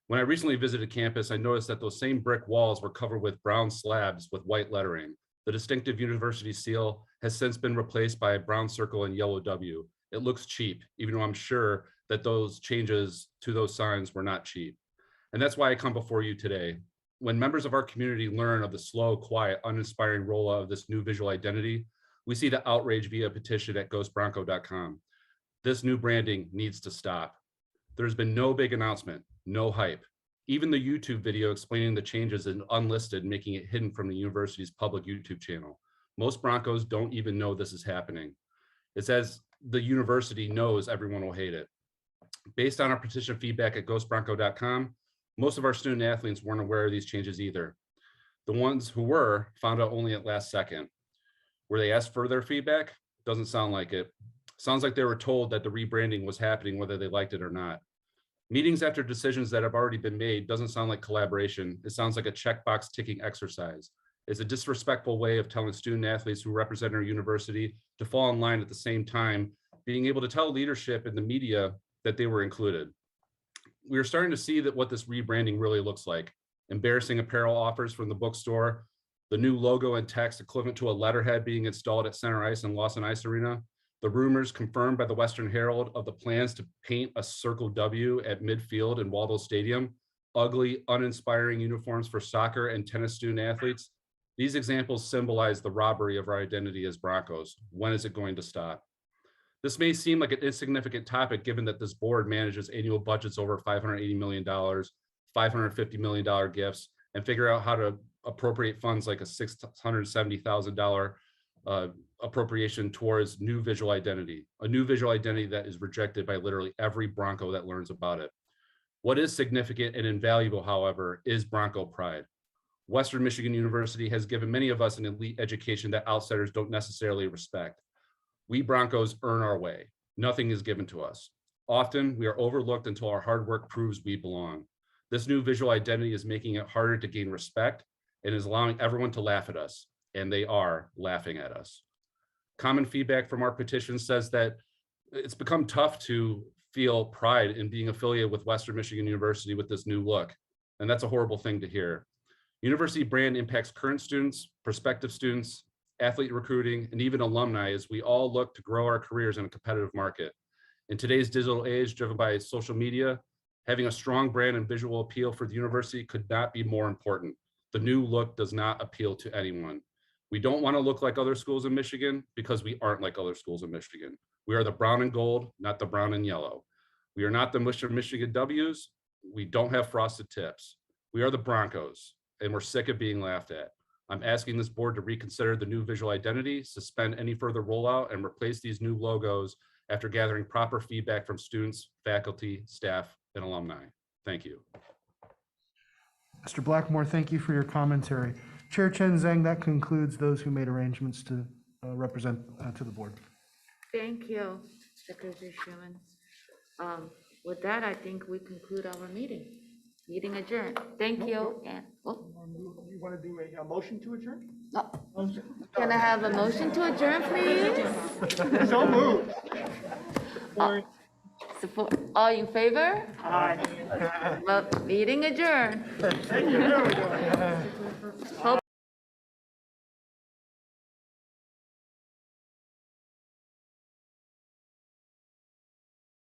When I recently visited campus, I noticed that those same brick walls were covered with brown slabs with white lettering. The distinctive university seal has since been replaced by a brown circle and yellow W. It looks cheap, even though I'm sure that those changes to those signs were not cheap. And that's why I come before you today. When members of our community learn of the slow, quiet, uninspiring rollout of this new visual identity, we see the outrage via petition at GhostBronco.com. This new branding needs to stop. There's been no big announcement, no hype. Even the YouTube video explaining the changes is unlisted, making it hidden from the university's public YouTube channel. Most Broncos don't even know this is happening. It's as the university knows everyone will hate it. Based on our petition feedback at GhostBronco.com, most of our student athletes weren't aware of these changes either. The ones who were found out only at last second. Were they asked for their feedback? Doesn't sound like it. Sounds like they were told that the rebranding was happening whether they liked it or not. Meetings after decisions that have already been made doesn't sound like collaboration. It sounds like a checkbox ticking exercise. It's a disrespectful way of telling student athletes who represent our university to fall in line at the same time, being able to tell leadership and the media that they were included. We are starting to see that what this rebranding really looks like. Embarrassing apparel offers from the bookstore, the new logo and text equivalent to a letterhead being installed at Center Ice and Lawson Ice Arena, the rumors confirmed by the Western Herald of the plans to paint a circle W at midfield in Waldo Stadium, ugly, uninspiring uniforms for soccer and tennis student athletes. These examples symbolize the robbery of our identity as Broncos. When is it going to stop? This may seem like an insignificant topic given that this board manages annual budgets over $580 million, $550 million gifts, and figure out how to appropriate funds like a $670,000 appropriation towards new visual identity, a new visual identity that is rejected by literally every Bronco that learns about it. What is significant and invaluable, however, is Bronco pride. Western Michigan University has given many of us an elite education that outsiders don't necessarily respect. We Broncos earn our way. Nothing is given to us. Often we are overlooked until our hard work proves we belong. This new visual identity is making it harder to gain respect and is allowing everyone to laugh at us, and they are laughing at us. Common feedback from our petition says that it's become tough to feel pride in being affiliated with Western Michigan University with this new look, and that's a horrible thing to hear. University brand impacts current students, prospective students, athlete recruiting, and even alumni as we all look to grow our careers in a competitive market. In today's digital age driven by social media, having a strong brand and visual appeal for the university could not be more important. The new look does not appeal to anyone. We don't want to look like other schools in Michigan because we aren't like other schools in Michigan. We are the brown and gold, not the brown and yellow. We are not the Western Michigan W's. We don't have frosted tips. We are the Broncos, and we're sick of being laughed at. I'm asking this board to reconsider the new visual identity, suspend any further rollout, and replace these new logos after gathering proper feedback from students, faculty, staff, and alumni. Thank you. Mr. Blackmore, thank you for your commentary. Chair Chen Zhang, that concludes those who made arrangements to represent to the board. Thank you, Secretary Sherman. With that, I think we conclude our meeting. Meeting adjourned. Thank you. And, You want to do a motion to adjourn? can I have a motion to adjourn, please? So moved. Support. All in favor? Aye. Well, meeting adjourned. Thank you. There we go. Hope